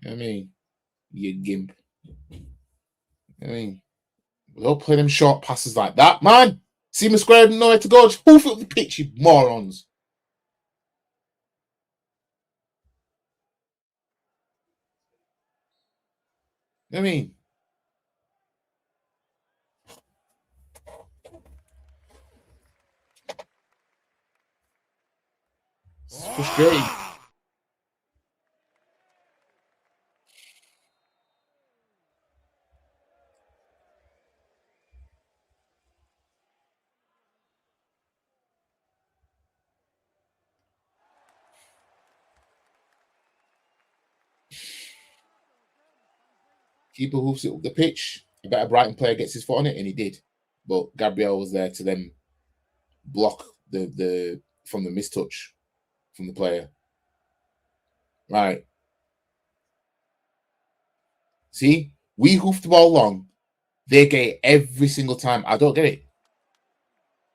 You know what I mean? You gimp. You know what I mean? We don't play them short passes like that, man. See my square didn't know where to go. Just hoof it up the pitch, you morons. You know what I mean? It's frustrating. Keeper hoofs it up the pitch. I bet a Brighton player gets his foot on it, and he did. But Gabriel was there to then block the from the mistouch from the player. Right. See, we hoof the ball long. They get it every single time. I don't get it.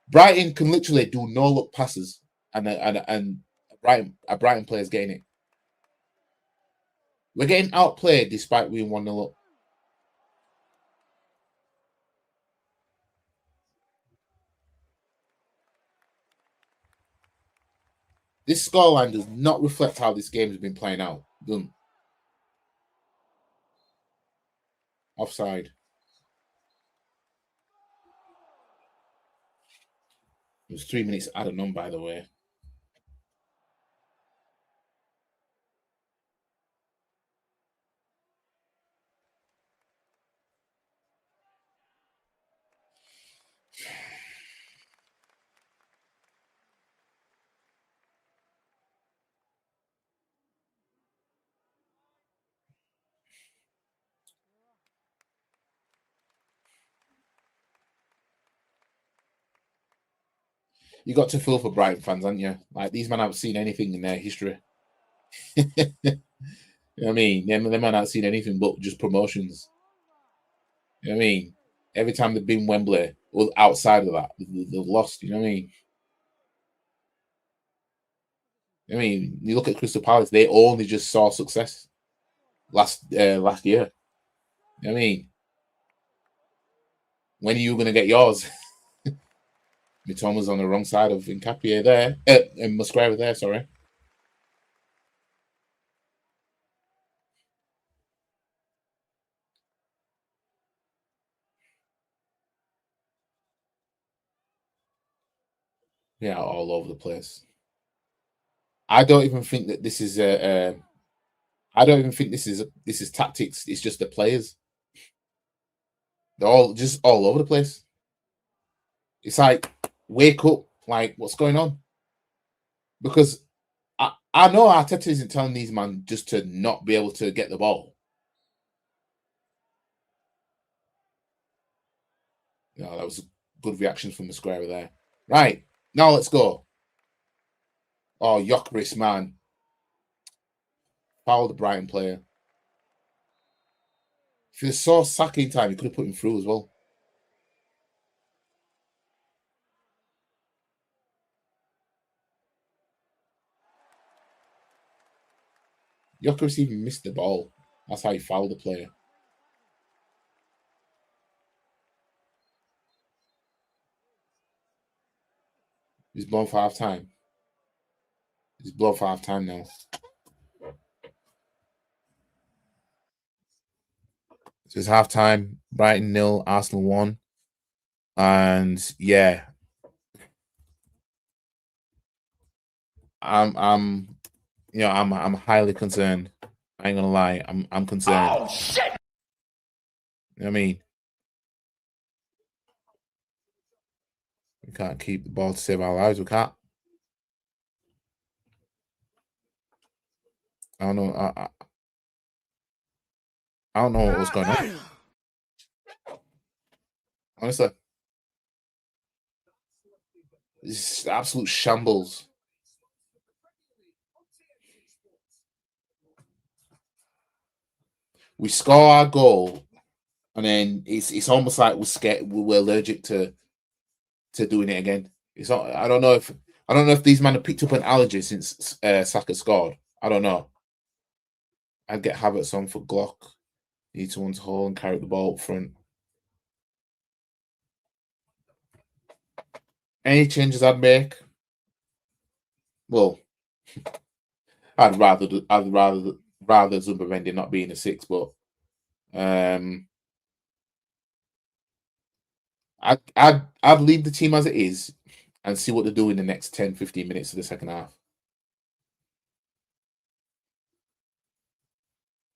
Brighton can literally do no look passes, and a Brighton player is getting it. We're getting outplayed despite being 1-0 up. This scoreline does not reflect how this game has been playing out. Done. Offside. It was 3 minutes added on, by the way. You got to feel for Brighton fans, haven't you? Like, these men haven't seen anything in their history. You know what I mean? Them men haven't seen anything but just promotions. You know what I mean? Every time they've been Wembley or outside of that, they've lost. You know what I mean? I mean, you look at Crystal Palace; they only just saw success last year. You know what I mean? When are you going to get yours? Mitoma's on the wrong side of Nkapie there, and Musgrave there. Sorry. Yeah, all over the place. I don't even think that this is I don't even think this is tactics. It's just the players. They're all just all over the place. It's like, wake up! Like, what's going on? Because I know Arteta isn't telling these men just to not be able to get the ball. You know, that was a good reaction from the square there. Right, now let's go. Oh, Yokris, man. Foul the Brighton player. If you saw Saka in time, you could have put him through as well. Yokris even missed the ball. That's how he fouled the player. He's blown for half time. He's blown for half time now. So it's half time. Brighton 0, Arsenal 1. And yeah. I'm highly concerned. I ain't gonna lie. I'm concerned. Oh shit! You know what I mean? We can't keep the ball to save our lives. We can't. I don't know. I don't know what's going on. Honestly, it's absolute shambles. We score our goal, and then it's almost like we're scared. We're allergic to doing it again. It's not. I don't know if these men have picked up an allergy since Saka scored. I don't know. I'd get Havertz on for Glock. Need someone to hold and carry the ball up front. Any changes I'd make? Well, I'd rather Zumba not being a 6, but I'd leave the team as it is and see what they do in the next 10-15 minutes of the second half.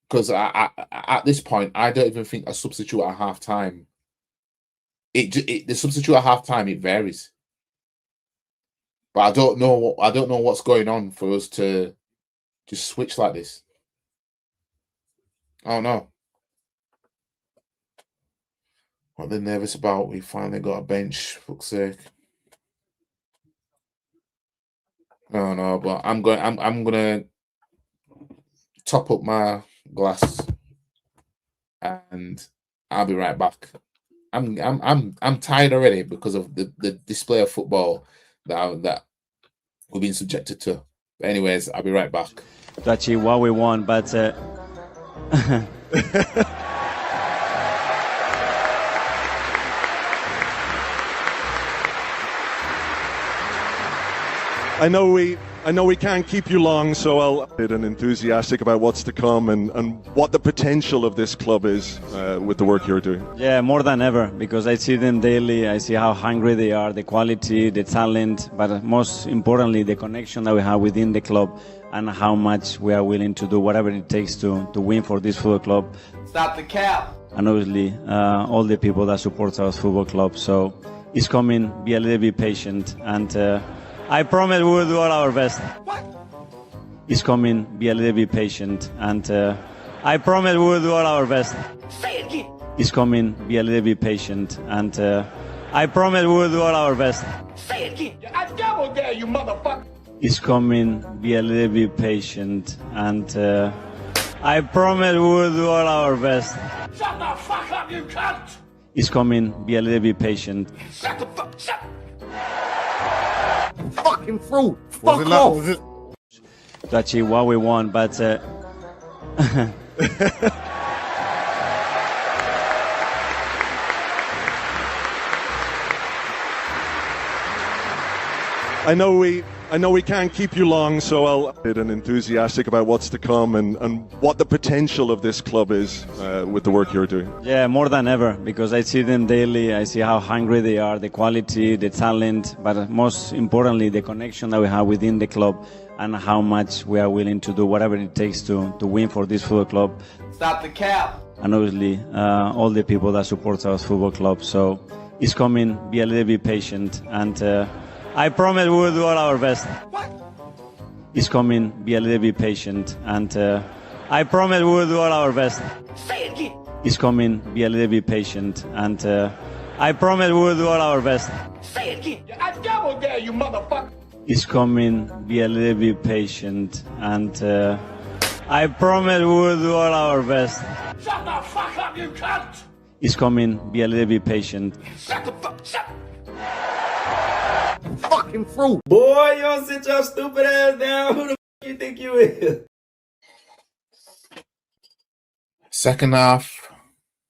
Because at this point, I don't even think a substitute at half time. The substitute at half time, it varies. But I don't know what's going on for us to just switch like this. Oh no. What they're nervous about, we finally got a bench, fuck's sake. Oh no, but I'm gonna top up my glass and I'll be right back. I'm tired already because of the display of football that we've been subjected to. But anyways, I'll be right back. To achieve what we want, but I know we can't keep you long, so I'll be enthusiastic about what's to come and what the potential of this club is with the work you're doing. yeah, more than ever, because I see them daily. I see how hungry they are, the quality, the talent, but most importantly, the connection that we have within the club and how much we are willing to do whatever it takes to win for this football club. Stop the cap. And obviously, all the people that support our football club. So it's coming. Be a little bit patient, and I promise we will do all our best. What? It's coming. Be a little bit patient, and I promise we will do all our best. Say it again. It's coming. Be a little bit patient, and I promise we will do all our best. Say it again. I double dare you, motherfucker. It's coming. Be a little bit patient, and I promise we will do all our best. Shut the fuck up, you cunt. It's coming. Be a little bit patient. Shut the fuck. Shut. Fucking fruit. Fuck off. To achieve what we want, but I know we can't keep you long, so I'll be enthusiastic about what's to come and what the potential of this club is with the work you're doing. yeah, more than ever, because I see them daily. I see how hungry they are, the quality, the talent, but most importantly, the connection that we have within the club and how much we are willing to do whatever it takes to win for this football club. Stop the cap. And obviously, all the people that support our football club. So it's coming. Be a little bit patient, and I promise we will do all our best. What? It's coming. Be a little bit patient, and I promise we will do all our best. Say it again. It's coming. Be a little bit patient, and I promise we will do all our best. Say it again. I double dare you, motherfucker. It's coming. Be a little bit patient, and I promise we will do all our best. Shut the fuck up, you cunt. It's coming. Be a little bit patient. Shut the fuck. Shut. Fucking fruit. Boy, you don't sit your stupid ass down. Who the f you think you is? Second half,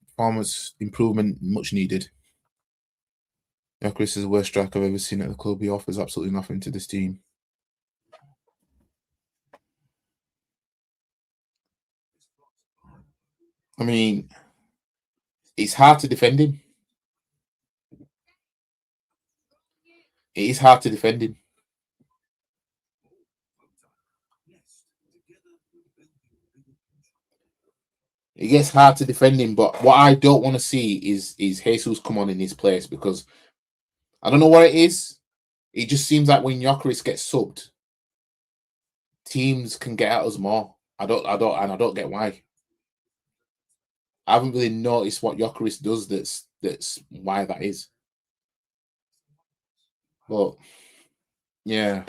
performance improvement, much needed. Gyökeres is the worst striker I've ever seen at the club. He offers absolutely nothing to this team. I mean, it's hard to defend him. It is hard to defend him. It gets hard to defend him, but what I don't want to see is Jesus come on in his place, because I don't know what it is. It just seems like when Gyökeres gets subbed, teams can get at us more. I don't get why. I haven't really noticed what Gyökeres does that's why that is. But yeah,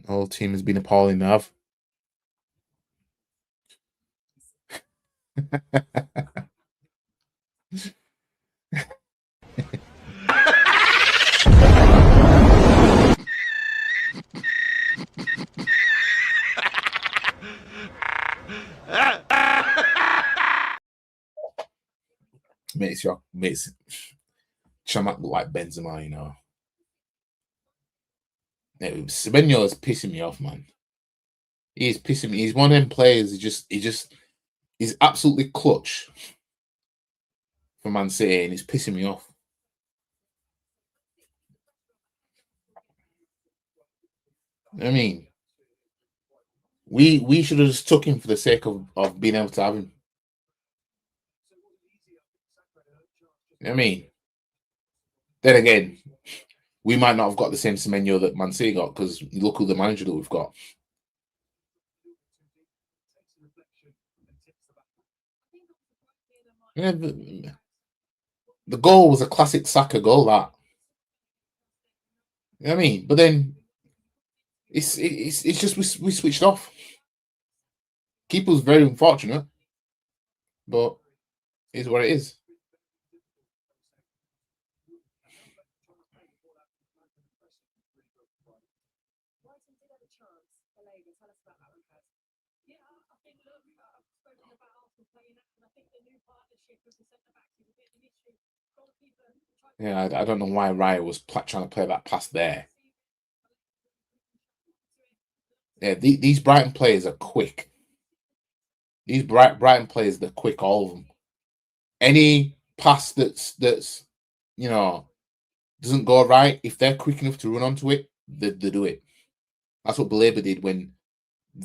the whole team has been appalling now. Makes Chamak look like Benzema, you know. Semenyo is pissing me off, man. He is pissing me. He's one of them players. He's absolutely clutch for Man City, and it's pissing me off. I mean, we should have just took him for the sake of being able to have him. I mean, then again, we might not have got the same Semenyo that Man City got because look who the manager that we've got. Yeah, the goal was a classic Saka goal. That, you know what I mean, but then it's just we switched off. Keeper was very unfortunate, but it is what it is. Yeah, I don't know why Raya was trying to play that pass there. Yeah, these Brighton players are quick. These Brighton players, they're quick, all of them. Any pass that's you know doesn't go right, if they're quick enough to run onto it, they do it. That's what Baleba did when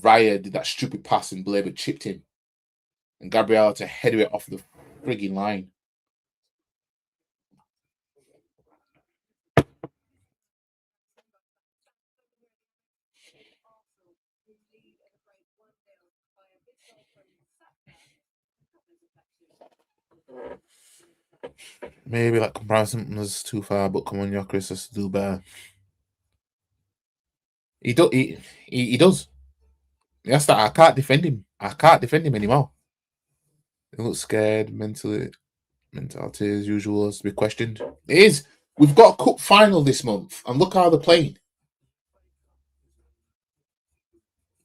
Raya did that stupid pass and Baleba chipped him, and Gabriel had to header it off the frigging line. Maybe that comparison was too far, but come on, Chris has to do better. He does. That's that. I can't defend him. I can't defend him anymore. He looks scared. Mentality as usual has to be questioned. It is. We've got a cup final this month, and look how they're playing.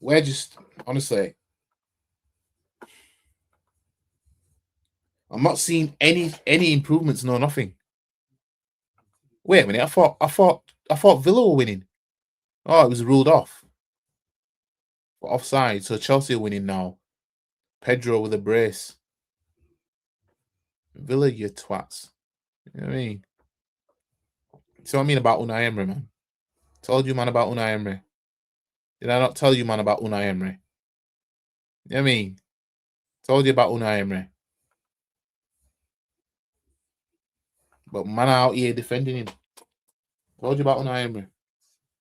We're just honestly, I'm not seeing any improvements. No, nothing. Wait a minute. I thought Villa were winning. Oh, it was ruled off. Offside. So Chelsea are winning now. Pedro with a brace. Villa, you twats. You know what I mean? So what I mean about Unai Emery, man. Told you, man, about Unai Emery. Did I not tell you, man, about Unai Emery? You know what I mean? Told you about Unai Emery. But man out here defending him. Told you about Unai Emery.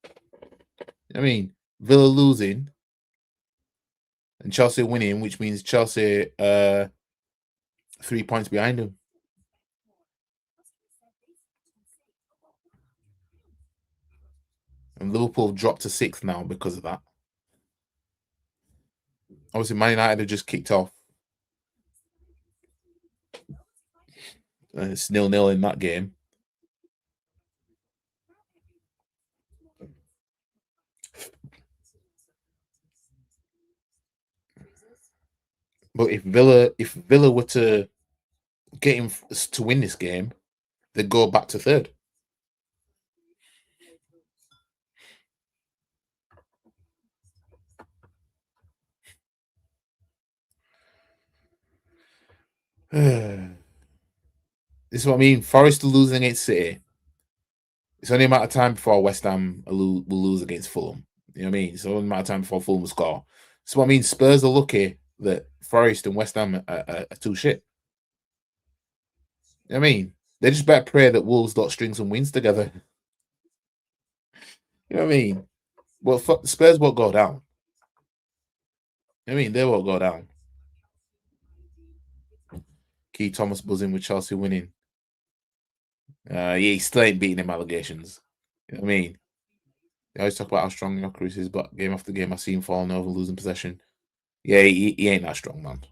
You know what I mean? Villa losing and Chelsea winning, which means Chelsea 3 points behind him. And Liverpool dropped to 6th now because of that. Obviously, Man United have just kicked off. It's 0-0 in that game. But if Villa were to get him to win this game, they'd go back to 3rd. This is what I mean. Forest are losing against City. It's only a matter of time before West Ham will lose against Fulham. You know what I mean? It's only a matter of time before Fulham will score. So what I mean, Spurs are lucky that Forest and West Ham are too shit. You know what I mean? They just better pray that Wolves don't string some wins together. You know what I mean? Well, Spurs won't go down. You know what I mean? They won't go down. Key Thomas buzzing with Chelsea winning. Yeah, he still ain't beating them allegations. You know what I mean? They always talk about how strong Jokeris is, but game after game I see him falling over, losing possession. Yeah, he ain't that strong, man.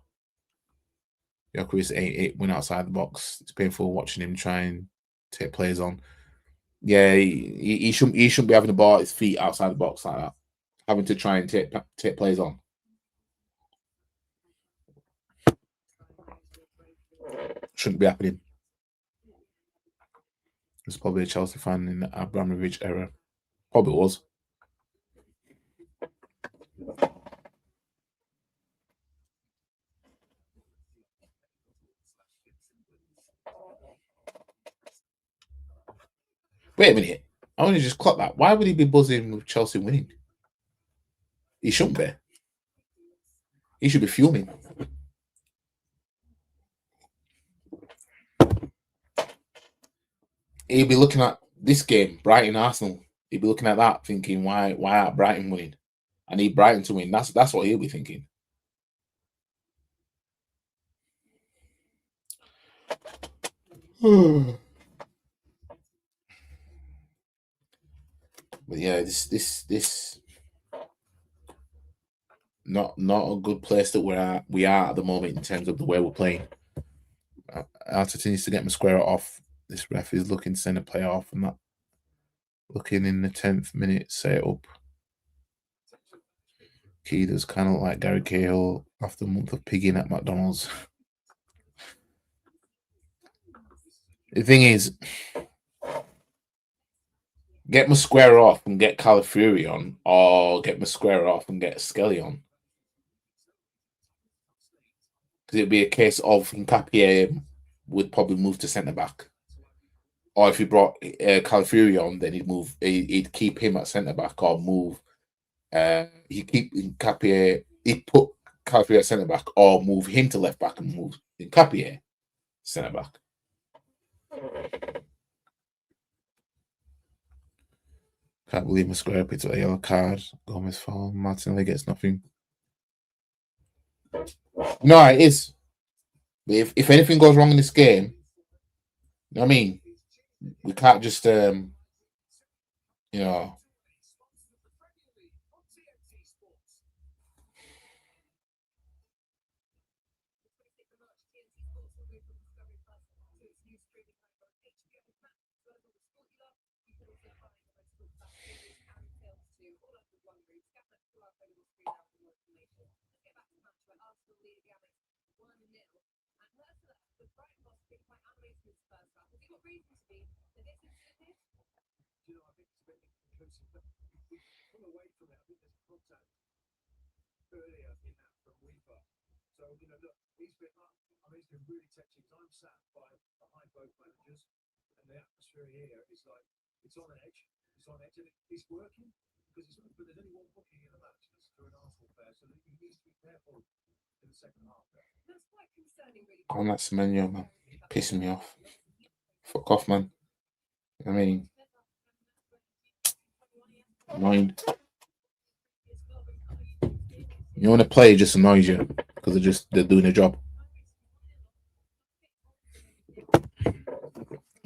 Jokeris ain't went outside the box. It's painful watching him try and take players on. Yeah, he shouldn't be having the ball at his feet outside the box like that. Having to try and take players on. Shouldn't be happening. was probably a Chelsea fan in the Abramovich era. Probably was. Wait a minute. I only just clocked that. Why would he be buzzing with Chelsea winning? He shouldn't be. He should be fuming. He'd be looking at this game, Brighton Arsenal. He'd be looking at that, thinking, why aren't Brighton winning? I need Brighton to win. That's what he'll be thinking. But yeah, this not a good place that we are at the moment in terms of the way we're playing. Arteta needs to get Mosquera off. This ref is looking to send a play off and that. Looking in the 10th minute set up. Key does kind of look like Gary Cahill after a month of pigging at McDonald's. The thing is, get Mosquera off and get Calafiori on, or get Mosquera off and get Skelly on. Because it'd be a case of Nkapie would probably move to centre back, or if he brought Calafiori on, then he'd keep him at centre back or move. He'd keep Nkapie. He'd put Calafiori at centre back or move him to left back and move Nkapie centre back. Can't believe Mosquera picked up a yellow card. Gomez foul. Martinelli gets nothing. No, it is. But if anything goes wrong in this game, you know what I mean? We can't just, you know. Oh, that's Semenyo, man. Pissing me off. Fuck off, man. I mean, annoying. You want to play, it just annoys you because they're doing their job.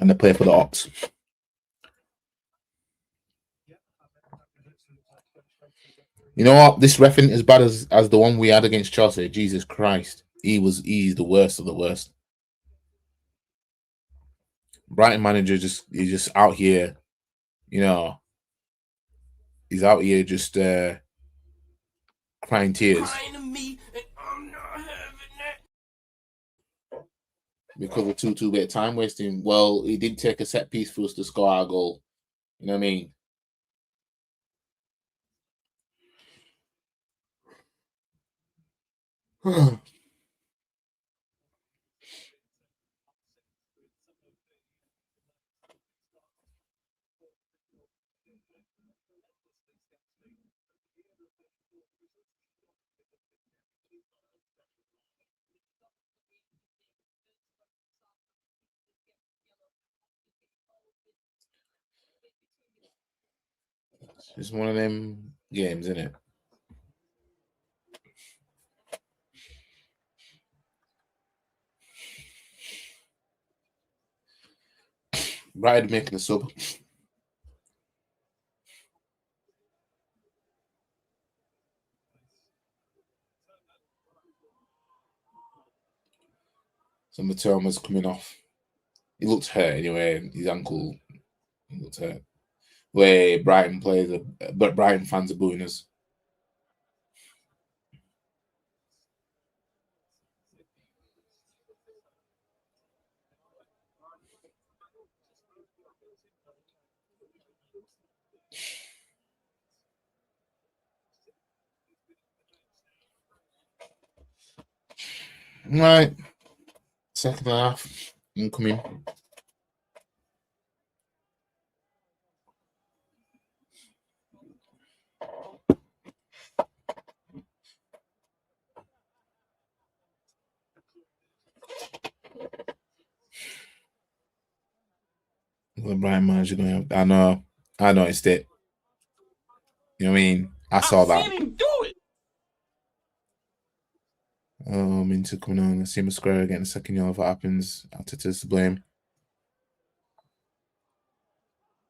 And they play for the ops. You know what? This ref ain't as bad as the one we had against Chelsea. Jesus Christ. He's the worst of the worst. Brighton manager he's just out here, you know. He's out here just crying tears. Because of 2-2 bit of time wasting. Well, he did take a set piece for us to score our goal. You know what I mean? It's one of them games, isn't it? Brighton making a sub. So Matoma's coming off. He looked hurt anyway. His ankle, he looked hurt. Where Brighton plays, but Brighton fans are booing us. Right. Second half incoming. The Brighton manager going. I know it's it. You know what I mean? I saw that. I've seen him do it. Into coming on. Let's see Masquerade getting a second yellow if it happens. Arteta's to blame.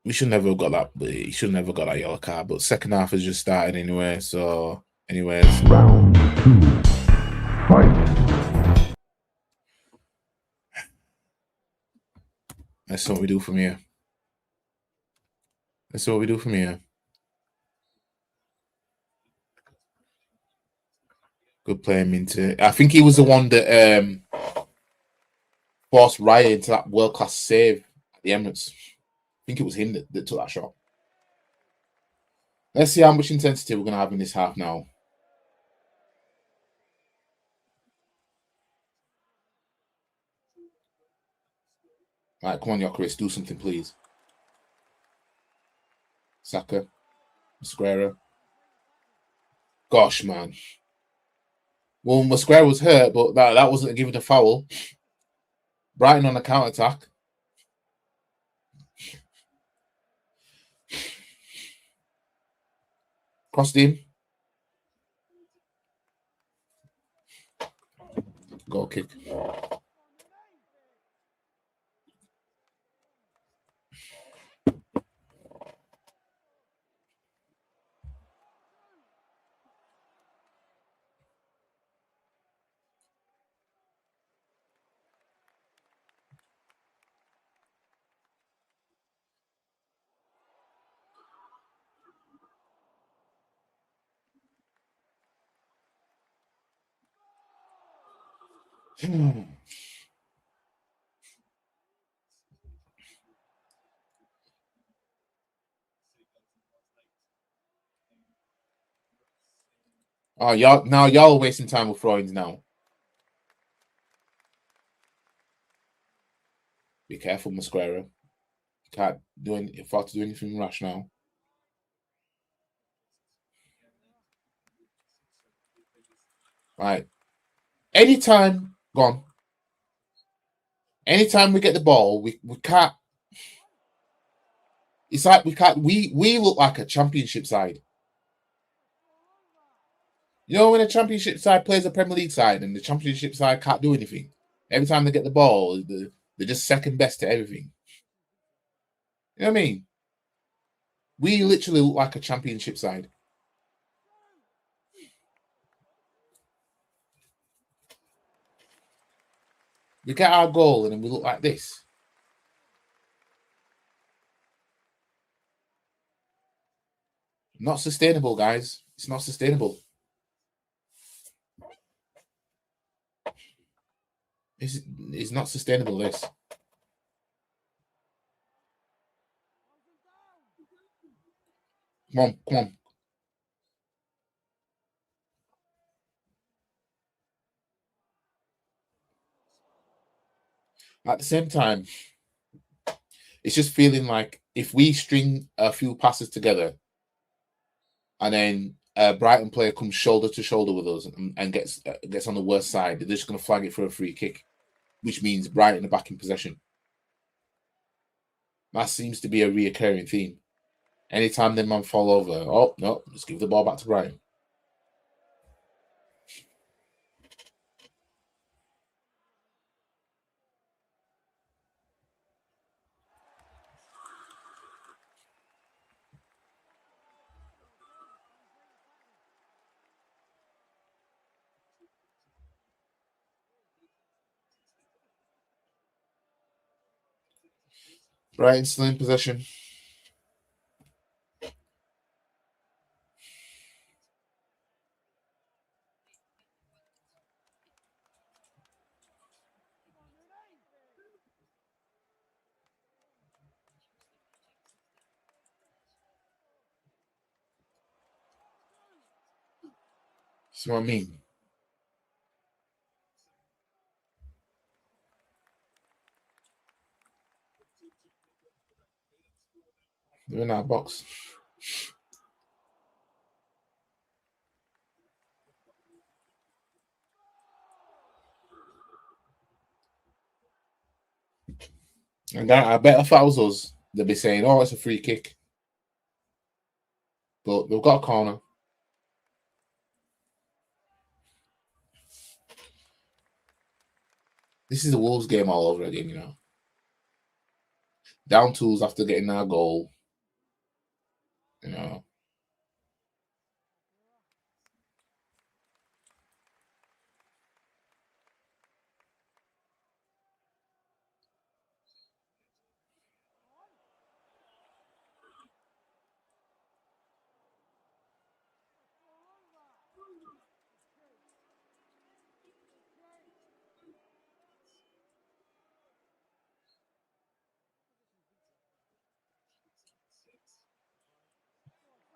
We should never have got that. He should never got that yellow card. But second half has just started anyway. So, anyways, Round 2. Fight. that's what we do from here. That's what we do from here. Good play him into. I think he was the one that forced Raya into that world class save at the Emirates. I think it was him that took that shot. Let's see how much intensity we're going to have in this half now. Right, come on, Jokeris, do something, please. Saka, Masquera. Gosh, man. Well, Masquera was hurt, but that wasn't given a foul. Brighton on the counter-attack. Crossed him. Goal kick. Oh, y'all are wasting time with throw-ins now. Be careful, Masquera. You can't afford to do anything rash now. Right. Anytime we get the ball, we can't. It's like we look like a championship side. You know when a championship side plays a Premier League side and the championship side can't do anything? Every time they get the ball, they're just second best to everything. You know what I mean? We literally look like a championship side. We get our goal and then we look like this. Not sustainable, guys. It's not sustainable. It's not sustainable, this. Come on. At the same time, it's just feeling like if we string a few passes together and then a Brighton player comes shoulder to shoulder with us and gets on the worst side, they're just going to flag it for a free kick, which means Brighton are back in possession. That seems to be a reoccurring theme. Anytime the man fall over, oh, no, just give the ball back to Brighton. Brighton still in possession. See what I mean? They're in our box. And I bet if that was us, they'd be saying, "Oh, it's a free kick." But they've got a corner. This is the Wolves game all over again, you know. Down tools after getting our goal. You know.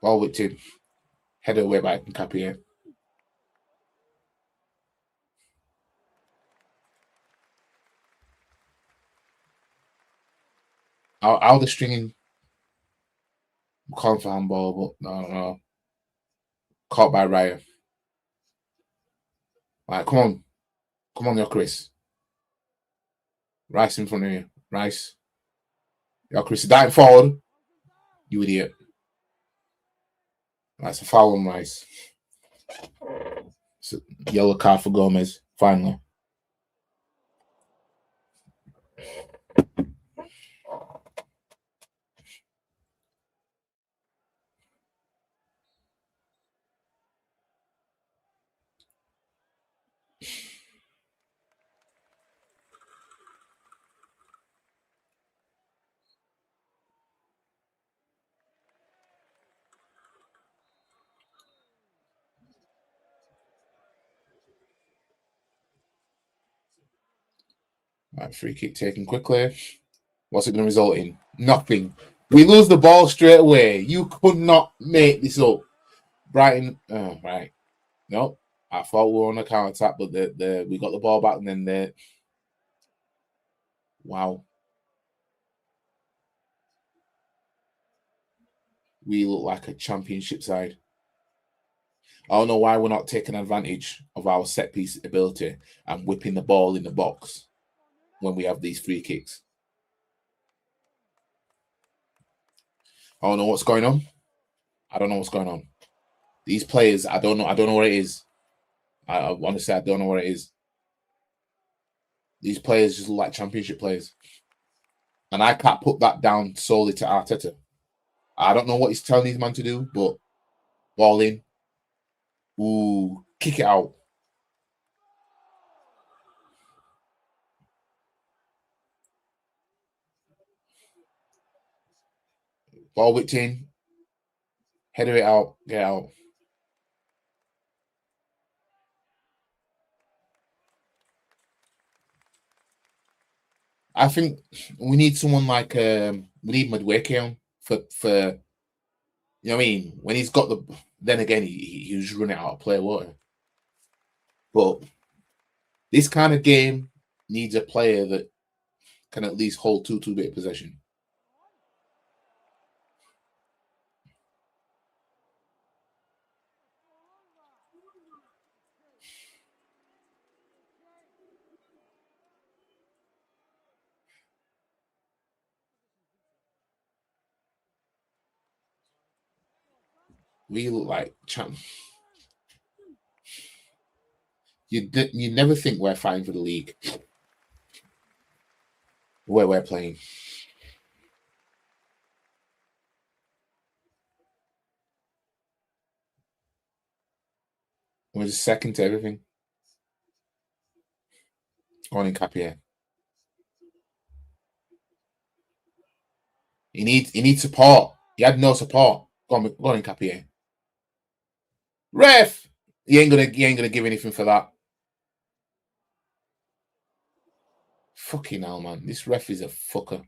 Ball with Tim. Headed away by Capia. How the stringing calling for handball, but no. Caught by Raya. Right, come on, there, Chris. Rice in front of you. Rice. Yo, Chris, diving forward. You idiot. That's a foul on Rice. It's a yellow card for Gomez, finally. Right, free kick taken quickly. What's it going to result in? Nothing. We lose the ball straight away. You could not make this up. Brighton, right. No, I thought we were on a counter attack, but we got the ball back and then the wow. We look like a championship side. I don't know why we're not taking advantage of our set piece ability and whipping the ball in the box when we have these free kicks. I don't know what's going on. I don't know what's going on. These players, I don't know what it is. I honestly, I don't know what it is. These players just look like championship players. And I can't put that down solely to Arteta. I don't know what he's telling these men to do, but ball in. Ooh, kick it out. Ball whipped in. Header it out. Get out. I think we need someone like we need Madueke for you know what I mean. When he's got the, then again he was running out of play, won't he? But this kind of game needs a player that can at least hold two-bit of possession. We look like champ. You never think we're fighting for the league where we're playing. We're just second to everything. On in Capia. He needs support. He had no support. Go on in Capia. Ref! He ain't gonna give anything for that. Fucking hell, man. This ref is a fucker.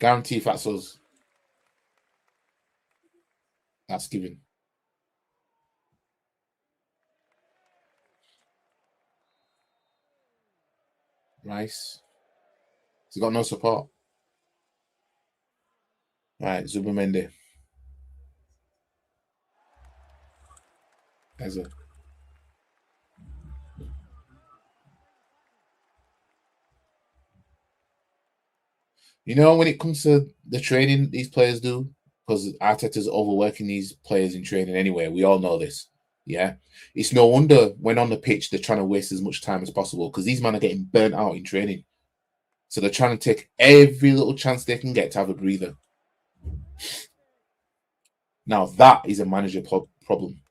Guarantee if that's us. That's given. Rice. He's got no support. Right, Zubimendi. As a when it comes to the training these players do, because Arteta's overworking these players in training anyway. We all know this. Yeah. It's no wonder when on the pitch they're trying to waste as much time as possible because these men are getting burnt out in training. So they're trying to take every little chance they can get to have a breather. Now that is a manager problem.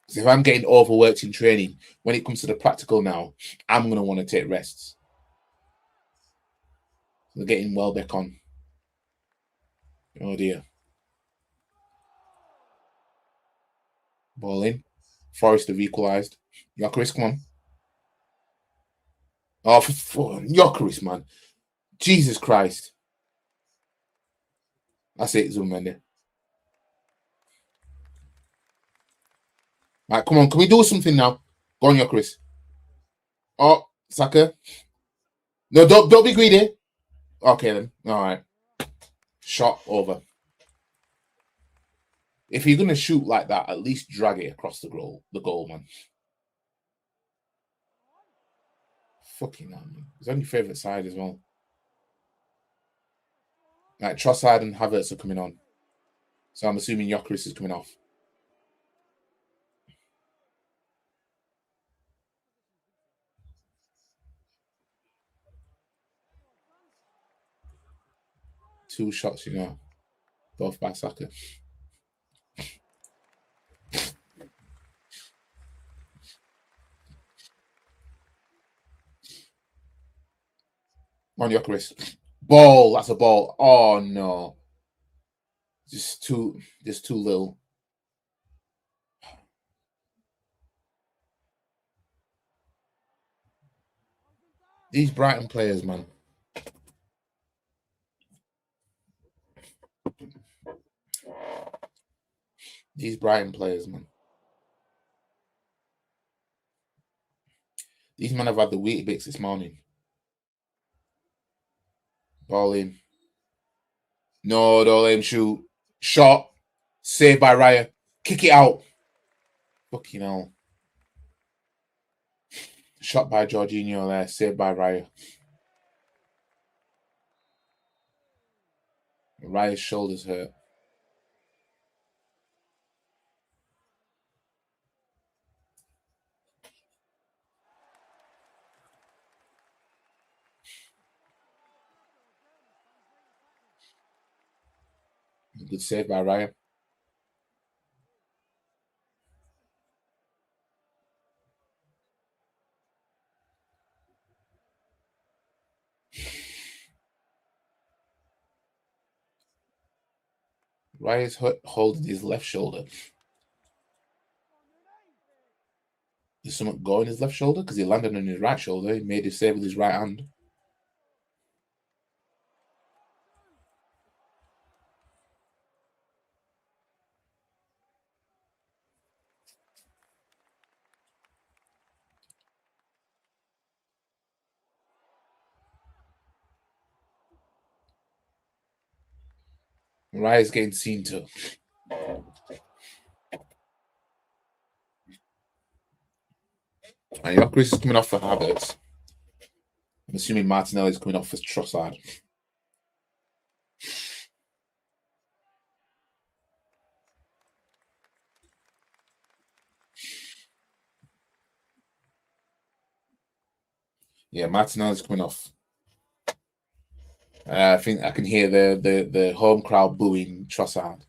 So if I'm getting overworked in training, when it comes to the practical now, I'm going to want to take rests. They're getting Welbeck on. Oh dear. Ball in. Forest have equalised. Gyökeres, come on. Oh, for Gyökeres, man. Jesus Christ. That's it, Zubimendi. Right, come on. Can we do something now? Go on, Gyökeres. Oh, Saka. No, don't be greedy. Okay, then. All right. Shot over. If you're going to shoot like that, at least drag it across the goal, man. Fucking hell, man. It's on your favourite side as well. Like, Trossard and Havertz are coming on. So I'm assuming Gyökeres is coming off. Two shots, both by Saka. On Gyökeres. Ball, that's a ball. Oh no. Just too little. These Brighton players, man. These Brighton players, man. These men have had the Weetabix this morning. Ball in. No, don't let him shoot. Shot. Saved by Raya. Kick it out. Fucking hell. Shot by Jorginho there. Saved by Raya. Raya's shoulders hurt. Good save by Raya. Raya's holding his left shoulder. There's something going in his left shoulder because he landed on his right shoulder. He made his save with his right hand. Raya's getting seen to. And Gyökeres is coming off for Havertz. I'm assuming Martinelli is coming off for Trossard. Yeah, Martinelli's coming off. I think I can hear the home crowd booing Trossard.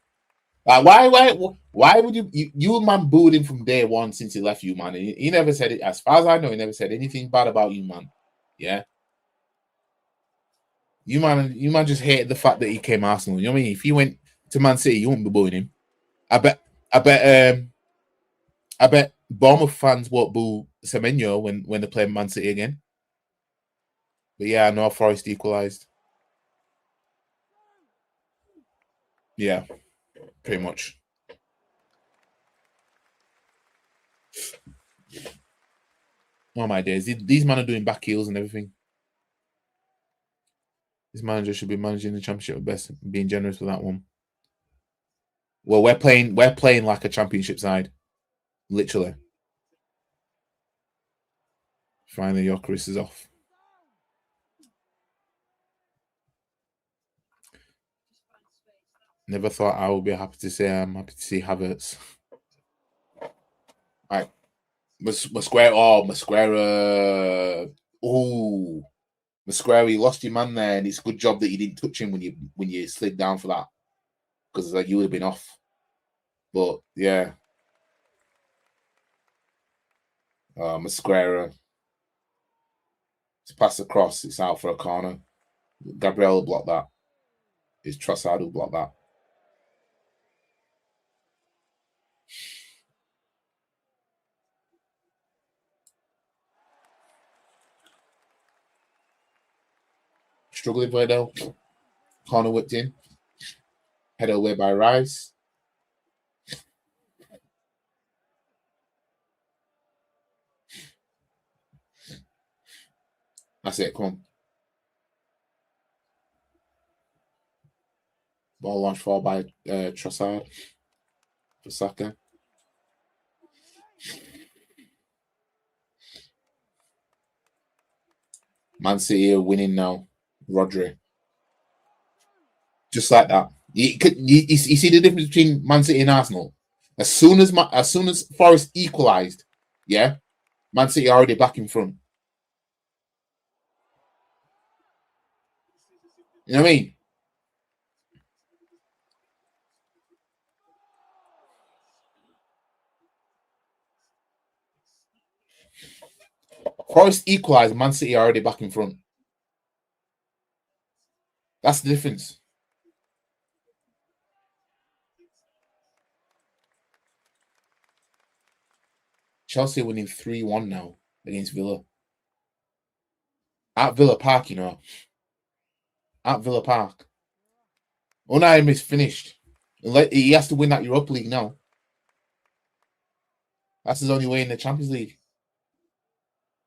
Why would you man booed him from day one since he left you, man? He never said it. As far as I know, he never said anything bad about you, man. Yeah. You man just hated the fact that he came Arsenal. You know what I mean? If he went to Man City, you wouldn't be booing him. I I bet Bournemouth fans won't boo Semenyo when they play Man City again. But yeah, I know Forest equalised. Yeah, pretty much. Oh my days. These men are doing back heels and everything. This manager should be managing the championship at best, being generous with that one. Well, we're playing like a championship side. Literally. Finally, your Chris is off. Never thought I would be happy to say I'm happy to see Havertz. All right. Mosquera. Oh, Mosquera, you lost your man there, and it's a good job that you didn't touch him when you slid down for that, because like you would have been off. But yeah, Mosquera. It's pass across. It's out for a corner. Gabriel will block that. It's Trossard who block that. Struggling for Hedo. Corner whipped in. Head away by Rice. That's it. Come on. Ball launched forward by Trossard for Saka. Man City are winning now. Rodri. Just like that. You see the difference between Man City and Arsenal? As soon as Forest equalised, yeah, Man City are already back in front. You know what I mean? Forest equalised, Man City are already back in front. That's the difference. Chelsea are winning 3-1 now against Villa. At Villa Park, you know. At Villa Park. Unai Emery's finished. He has to win that Europa League now. That's his only way in the Champions League.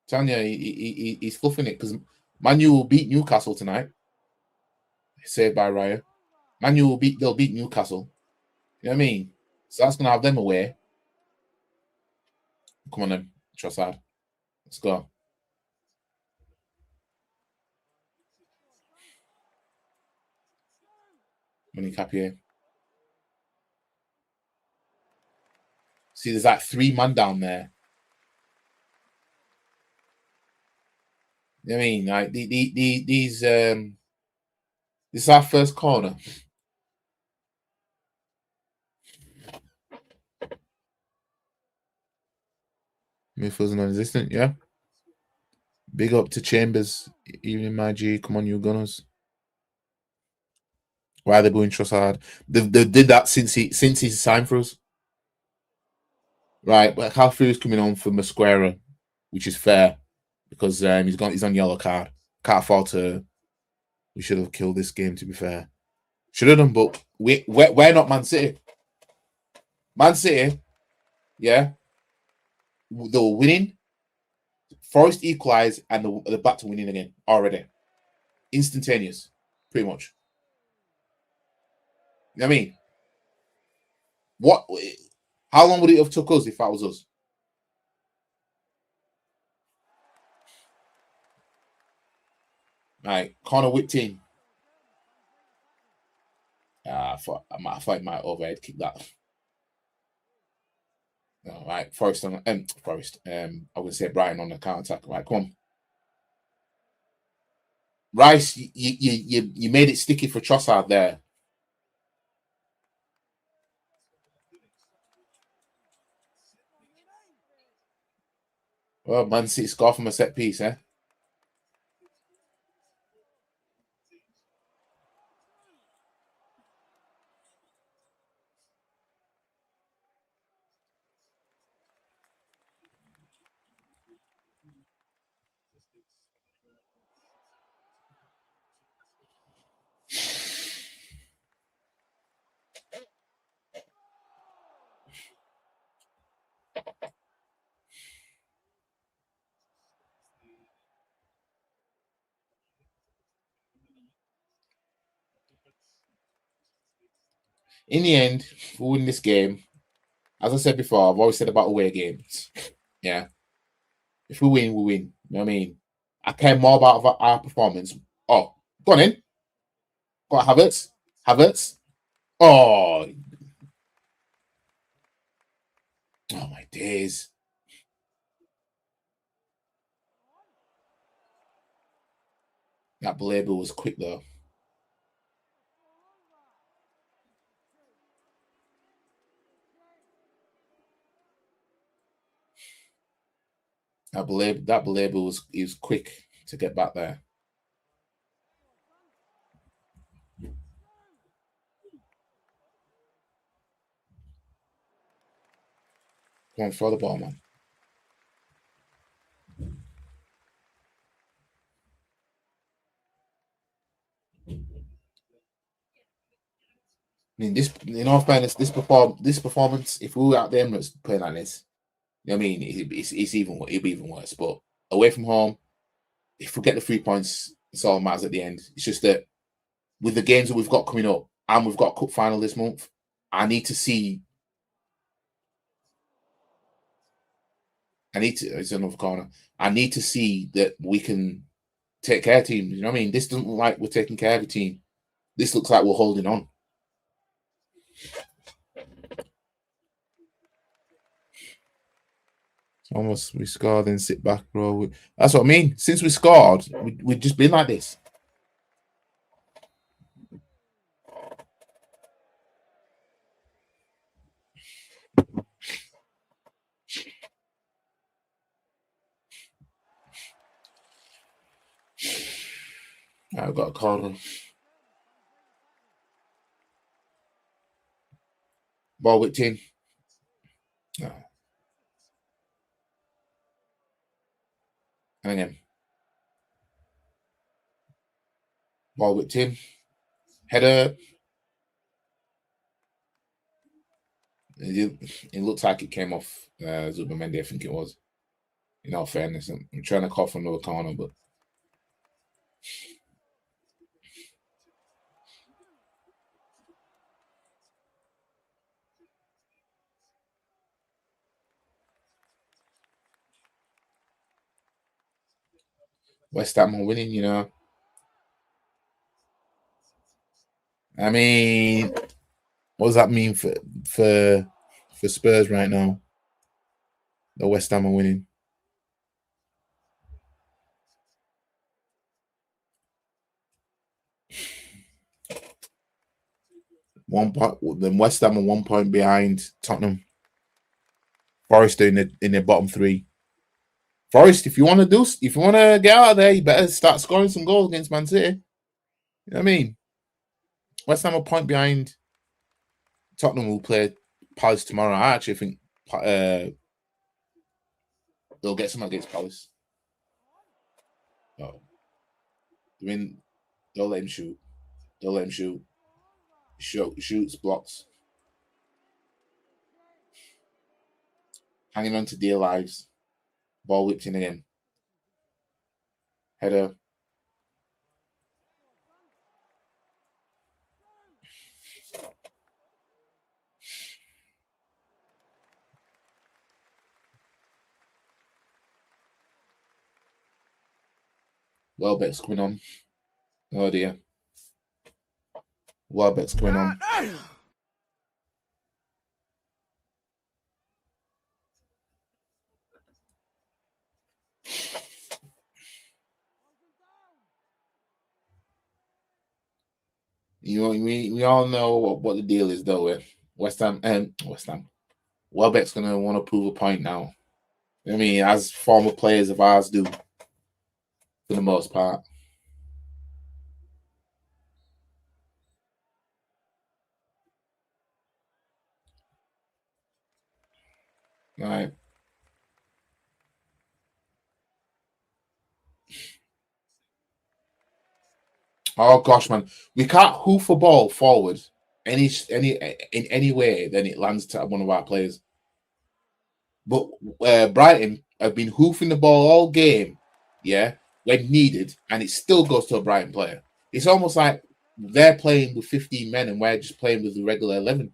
Tanya, he's fluffing it because Man U will beat Newcastle tonight. Saved by Raya. Man U they'll beat Newcastle. You know what I mean? So that's gonna have them away. Come on then, Trossard. Let's go. Money Capier. See, there's like 3 man down there. You know what I mean? Like these this is our first corner. Midfield's non-existent, yeah. Big up to Chambers, even my G. Come on, you Gunners. Why are they booing Trossard? They did that since he signed for us. Right, but Calfrey is coming on for Mosquera, which is fair because he's on yellow card. Can't afford to. We should have killed this game, to be fair. Should have done, but we're not Man City. Man City, yeah, they were winning. Forest equalised, and they're back to winning again already. Instantaneous, pretty much. You know what I mean? How long would it have took us if that was us? Right, Connor whipped in. I thought it might overhead kick that. All right, Forest on Forest. I'm gonna say Brighton on the counter attack. Right, come on. Rice, you made it sticky for Trossard there. Well, Man City score from a set piece, eh? In the end, if we win this game, as I said before, I've always said about away games. Yeah. If we win, we win. You know what I mean? I care more about our performance. Oh, go on in. Got Havertz. Havertz. Oh. Oh, my days. That Belabor was quick, though. That Belabor was quick to get back there. Come on, throw the ball, man. I mean, this, in all fairness, this performance, if we were out there and playing like this, you know what I mean, it'll be even worse. But away from home, if we get the 3 points, it's all that matters at the end. It's just that with the games that we've got coming up, and we've got a cup final this month, I need to see. It's another corner. I need to see that we can take care of teams. You know what I mean? This doesn't look like we're taking care of a team. This looks like we're holding on. Almost we scored and sit back, bro. That's what I mean. Since we scored, we've just been like this. I've got a corner. Ball whipped in. No. And again. Ball whipped in. Header. It looks like it came off Zubamendi, I think it was. In all fairness, I'm trying to call for another corner, but West Ham are winning, you know. I mean, what does that mean for Spurs right now? The West Ham are winning. Then West Ham are 1 point behind Tottenham. Forest are in the bottom three. Forest, if you want to get out of there, you better start scoring some goals against Man City. You know what I mean? West Ham are a point behind. Tottenham will play Palace tomorrow. I actually think they'll get some against Palace. Oh. Don't let him shoot. Don't let him shoot. Shoots, blocks. Hanging on to dear lives. Ball whipped in again. Header. Welbeck's coming on. Oh dear. Welbeck's coming on. You know, we all know what the deal is though with West Ham. Welbeck's gonna want to prove a point now. I mean, as former players of ours do, for the most part. All right. Oh gosh, man, we can't hoof a ball forward in any way, then it lands to one of our players. But Brighton have been hoofing the ball all game, yeah, when needed, and it still goes to a Brighton player. It's almost like they're playing with 15 men and we're just playing with the regular 11.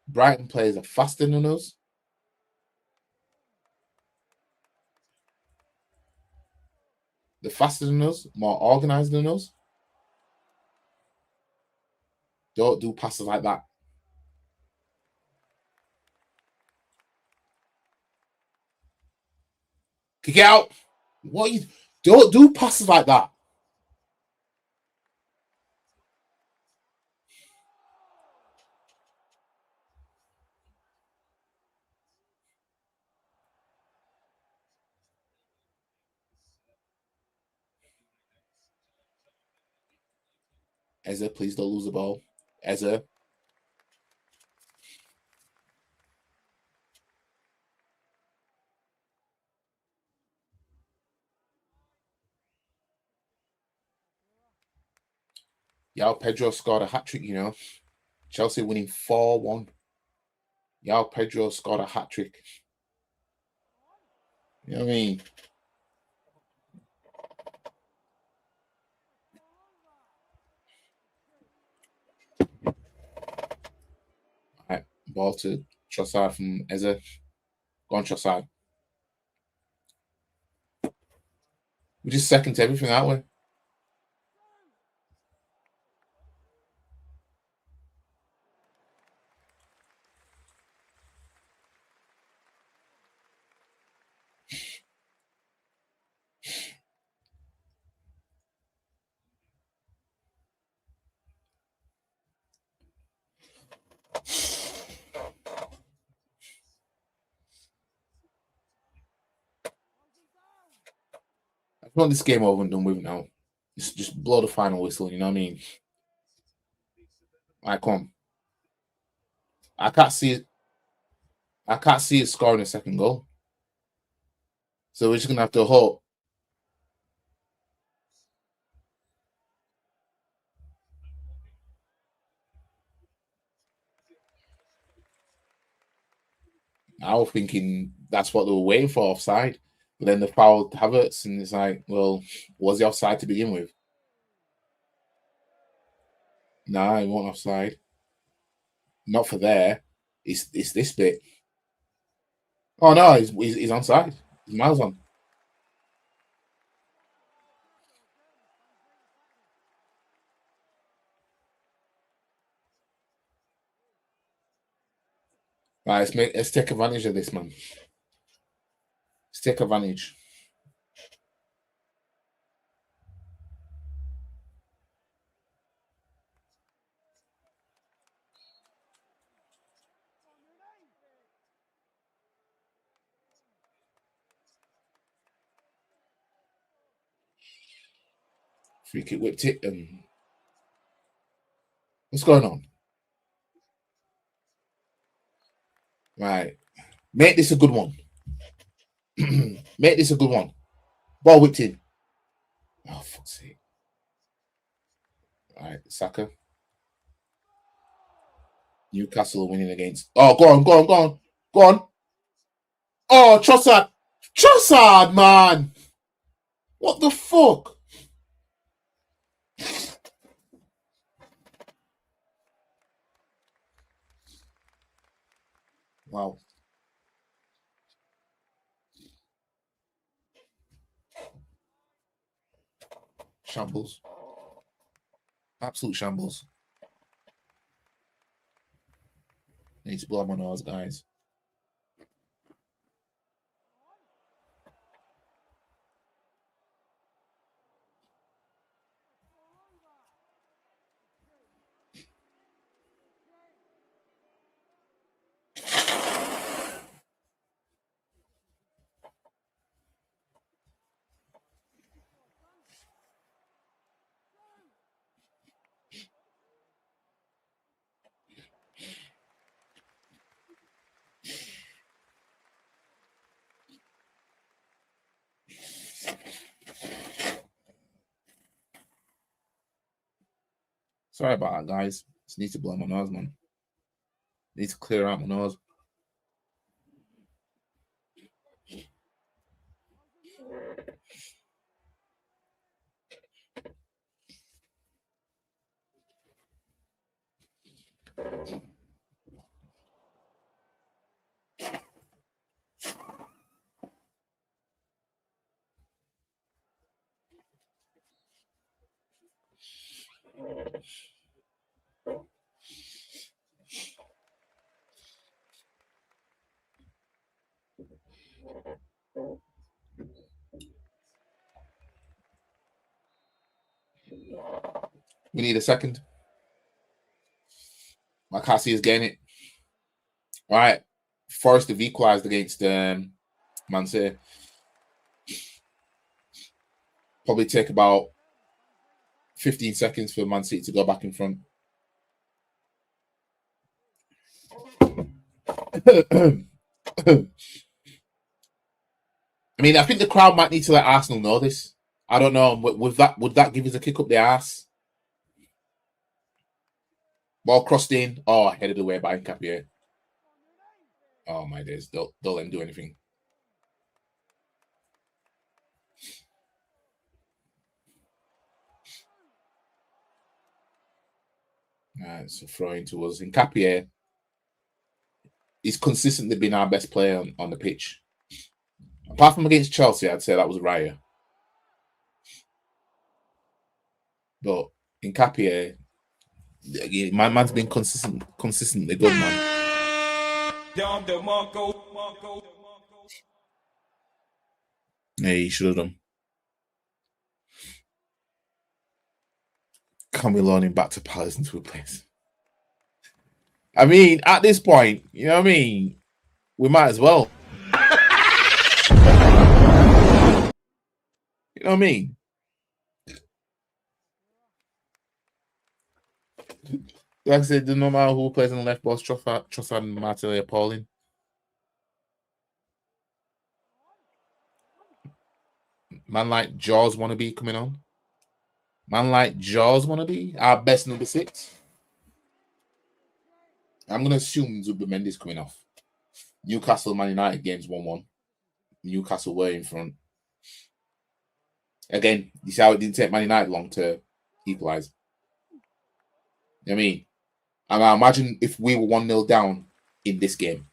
Brighton players are faster than us. They're faster than us, more organized than us. Don't do passes like that. Kick it out. What you don't do passes like that. Eze, please don't lose the ball. Eze. Yao Pedro scored a hat trick, you know. Chelsea winning 4-1. Yao Pedro scored a hat trick. You know what I mean? All right, ball to Trossard from Eze. Go on, Trossard. We just second to everything, aren't we? I want this game over and done with now. Just blow the final whistle, you know what I mean? All right, come on. I can't see it scoring a second goal. So we're just gonna have to hope. I was thinking that's what they were waiting for offside. But then the foul Havertz, and it's like, well, was he offside to begin with? Nah, he wasn't offside. Not for there. It's this bit. Oh no, he's onside. He's miles on. Right, let's take advantage of this, man. Let's take advantage. Free kick whipped it. What's going on? Right. Make this a good one. Make this a good one. Ball whipped in. Oh, fuck's sake. All right, Saka. Newcastle are winning against. Oh, go on. Oh, Trossard, man. What the fuck? Wow. Shambles. Absolute shambles. Need to blow my nose, guys. Sorry about that, guys. Just need to blow my nose, man. Need to clear out my nose. We need a second. Makasi is getting it. All right. Forest have equalized against Man City. Probably take about 15 seconds for Man City to go back in front. I mean, I think the crowd might need to let Arsenal know this. I don't know. Would that give us a kick up the arse? Ball crossed in. Oh, headed away by Nkapie. Oh my days! Don't let him do anything. So throwing to us. Nkapie, he's consistently been our best player on the pitch. Apart from against Chelsea, I'd say that was Raya. But Nkapie, my man's been consistently good, man. Yeah, he should have done. Can we loan him back to Palace into a place? I mean, at this point, you know what I mean? We might as well. You know what I mean? Like I said, no matter who plays on the left, both Trossard and Martinelli are appalling. Man like Jaws wannabe coming on. Man like Jaws wannabe, our best number 6. I'm going to assume Zubimendi's coming off. Newcastle Man United games 1-1. Newcastle were in front. Again, you see how it didn't take Man United long to equalise. You know what I mean? And I imagine if we were 1-0 down in this game.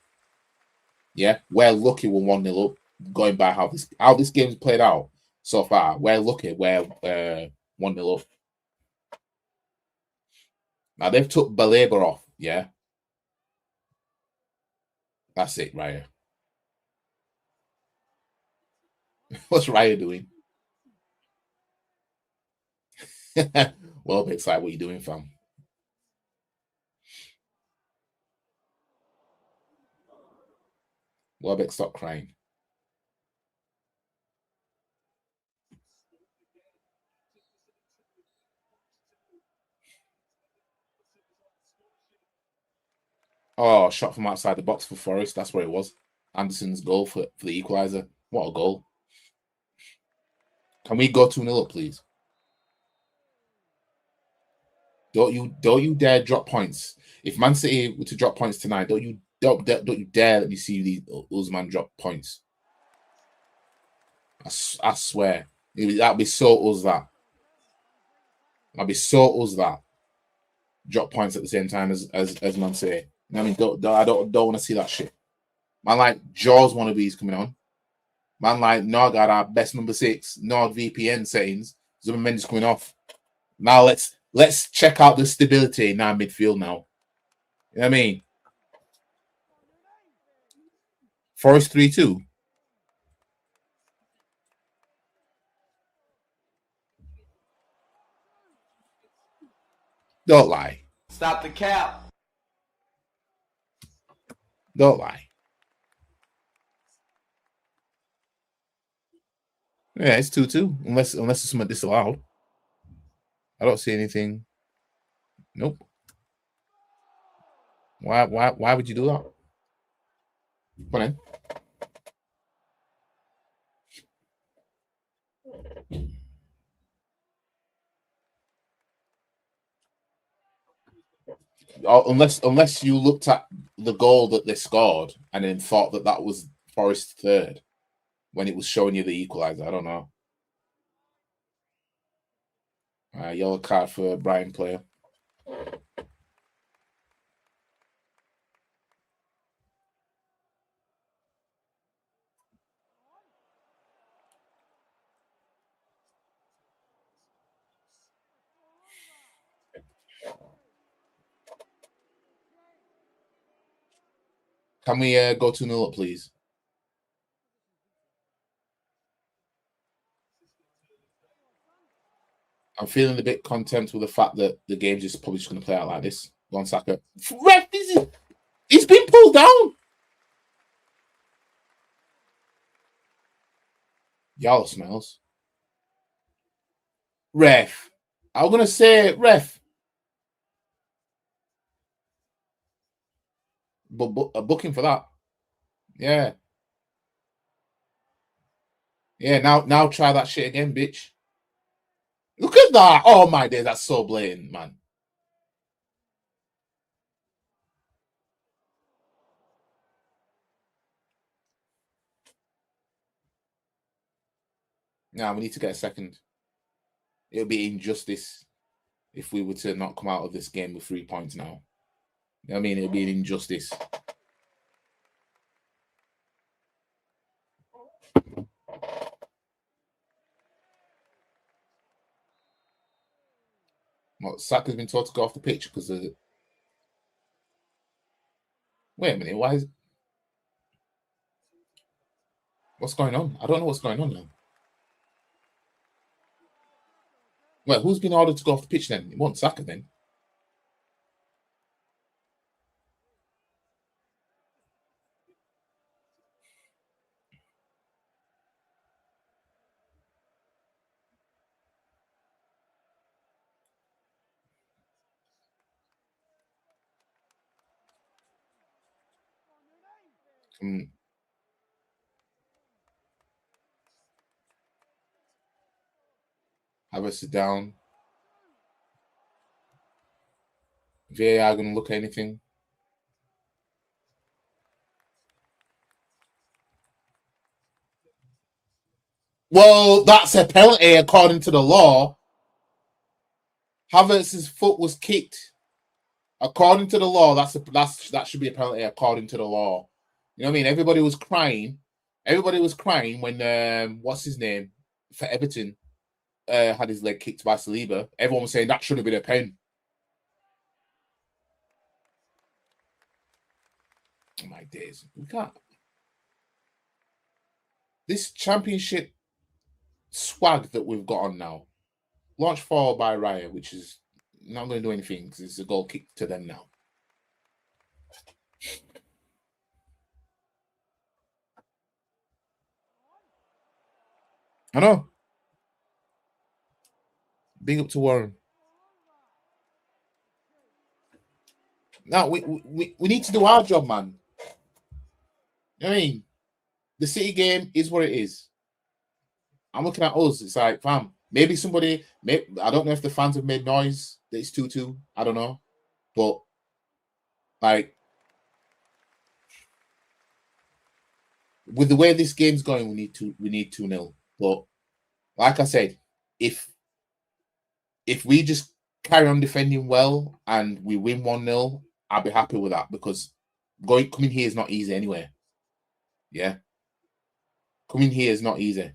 Yeah, we're lucky we're 1-0 up. Going by how this game's played out so far, we're lucky we're 1-0 up. Now they've took Baleba off, yeah. That's it, Raya. What's Raya doing? Well, it's like, what are you doing, fam? Welbeck, stop crying. Oh, shot from outside the box for Forest. That's where it was. Anderson's goal for the equaliser. What a goal. Can we go 2-0 up, please? Don't you dare drop points. If Man City were to drop points tonight, don't you dare let me see these Usman drop points. I swear. That'd be so us that. That'd be so us that. Drop points at the same time as Man City. You know what I mean? I don't want to see that shit. Man like Jaws wannabes coming on. Man like Nog got our best number 6, Nord VPN settings. Zubimendi's coming off. Now let's check out the stability in our midfield now. You know what I mean? Forest 3-2. Don't lie. Stop the cap. Don't lie. Yeah, it's 2-2. Unless it's something disallowed. I don't see anything. Nope. Why would you do that? Come on in. unless you looked at the goal that they scored and then thought that was Forest's third when it was showing you the equaliser. I don't know. Yellow card for Brighton player. Can we go 2-0 up, please? I'm feeling a bit content with the fact that the game's just probably just going to play out like this. Go on, Saka. Ref, he's been pulled down. Y'all smells. Ref. I'm going to say ref. But a booking for that. Yeah. Yeah, now try that shit again, bitch. Look at that. Oh, my days. That's so blatant, man. Now we need to get a second. It'll be injustice if we were to not come out of this game with 3 points now. You know what I mean? It'll be an injustice. Well, Saka's been told to go off the pitch because of... Wait a minute, why is... What's going on? I don't know what's going on now. Well, who's been ordered to go off the pitch then? It wasn't Saka then. Have a sit down. VAR going to look at anything? Well, that's a penalty according to the law. Havertz's foot was kicked. According to the law, that should be a penalty according to the law. You know what I mean? Everybody was crying. Everybody was crying when what's his name for Everton had his leg kicked by Saliba. Everyone was saying that should have been a pen. Oh my days. We can't. This championship swag that we've got on now, launched forward by Raya, which is not going to do anything because it's a goal kick to them now. I know. Big up to Warren. Now we need to do our job, man. I mean, the City game is what it is. I'm looking at us. It's like, fam, maybe somebody. I don't know if the fans have made noise that it's 2-2. I don't know, but like, with the way this game's going, we need 2-0. But like I said, if we just carry on defending well and we win 1-0, I'll be happy with that because coming here is not easy anyway. Yeah. Coming here is not easy.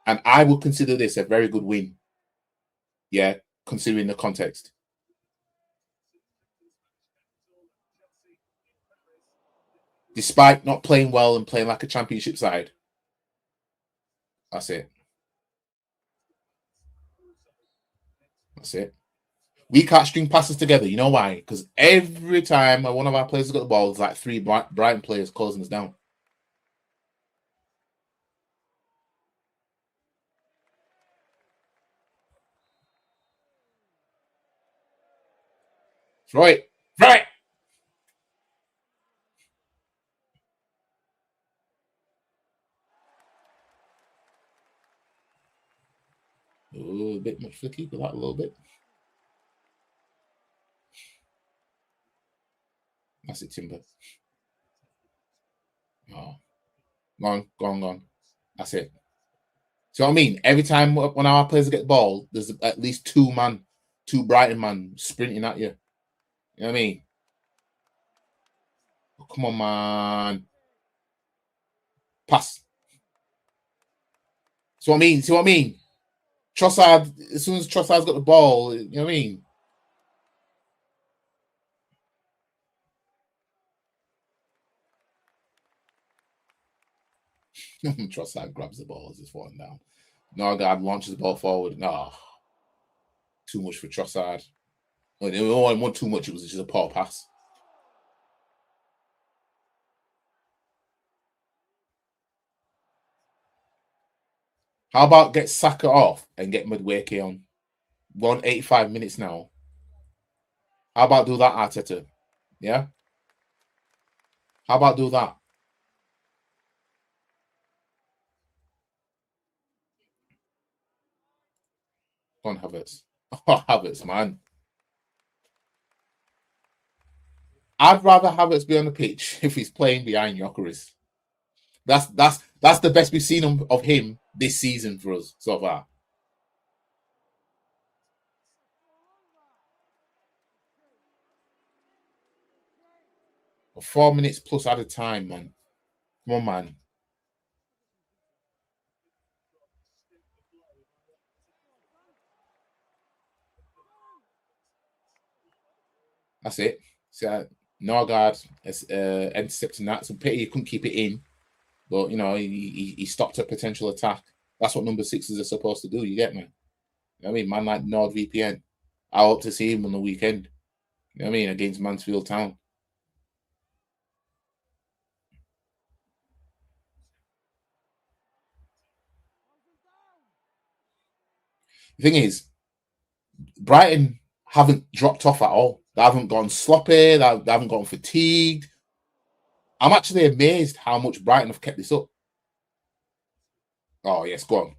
And I would consider this a very good win. Yeah, considering the context. Despite not playing well and playing like a championship side. That's it. That's it. We can't string passes together. You know why? Because every time one of our players has got the ball, it's like 3 Brighton players closing us down. Right. A bit much for the keeper, that a little bit. That's it, Timber. Oh. Go on. That's it. See what I mean? Every time when our players get the ball, there's at least two Brighton man sprinting at you. You know what I mean? Oh, come on, man. Pass. See what I mean? Trossard, as soon as Trossard's got the ball, you know what I mean? Trossard grabs the ball as it's falling down. Norgard launches the ball forward. No. Too much for Trossard. Well, it wasn't too much. It was just a poor pass. How about get Saka off and get Madueke on? We're on 85 minutes now. How about do that, Arteta? Yeah? How about do that? Go on, Havertz. Oh, Havertz, man. I'd rather Havertz be on the pitch if he's playing behind Gyökeres. That's the best we've seen of him this season for us so far. For 4 minutes plus at a time, man. Come on, man. That's it. So Norgard is intercepting that. So pity he couldn't keep it in. But you know, he stopped a potential attack. That's what number 6s are supposed to do, you get me? You know what I mean? Man like NordVPN. I hope to see him on the weekend. You know what I mean? Against Mansfield Town. The thing is, Brighton haven't dropped off at all. They haven't gone sloppy. They haven't gone fatigued. I'm actually amazed how much Brighton have kept this up. Oh, yes, go on.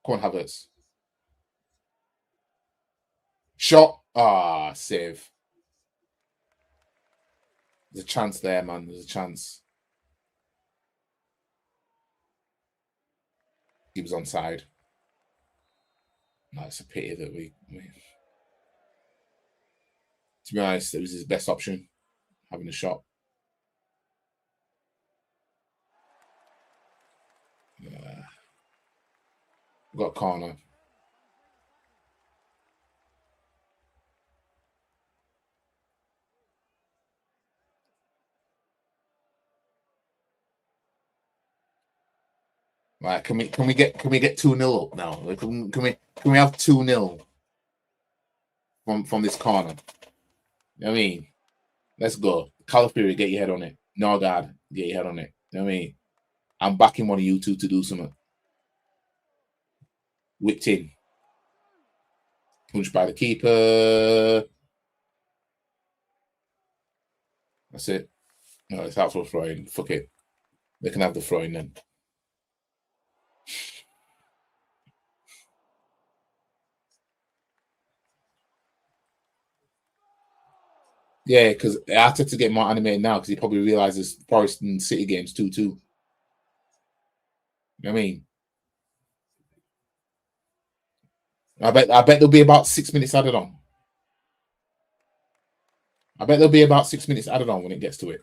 Go on, Havertz. Shot. Save. There's a chance there, man. There's a chance. He was onside. No, it's a pity that we... To be honest, it was his best option, having a shot. Yeah. We've got a corner. Right, can we get 2-0 up now? Can we have 2-0 from this corner? You know what I mean? Let's go. Calipari, get your head on it. Norgard, get your head on it. You know what I mean? I'm backing one of you two to do something. Whipped in. Punched by the keeper. That's it. No, it's out for throwing. Fuck it. They can have the throwing then. Yeah, because I had to get more animated now because he probably realizes Forest and City games 2-2. You know what I mean? I bet there'll be about 6 minutes added on. I bet there'll be about 6 minutes added on when it gets to it.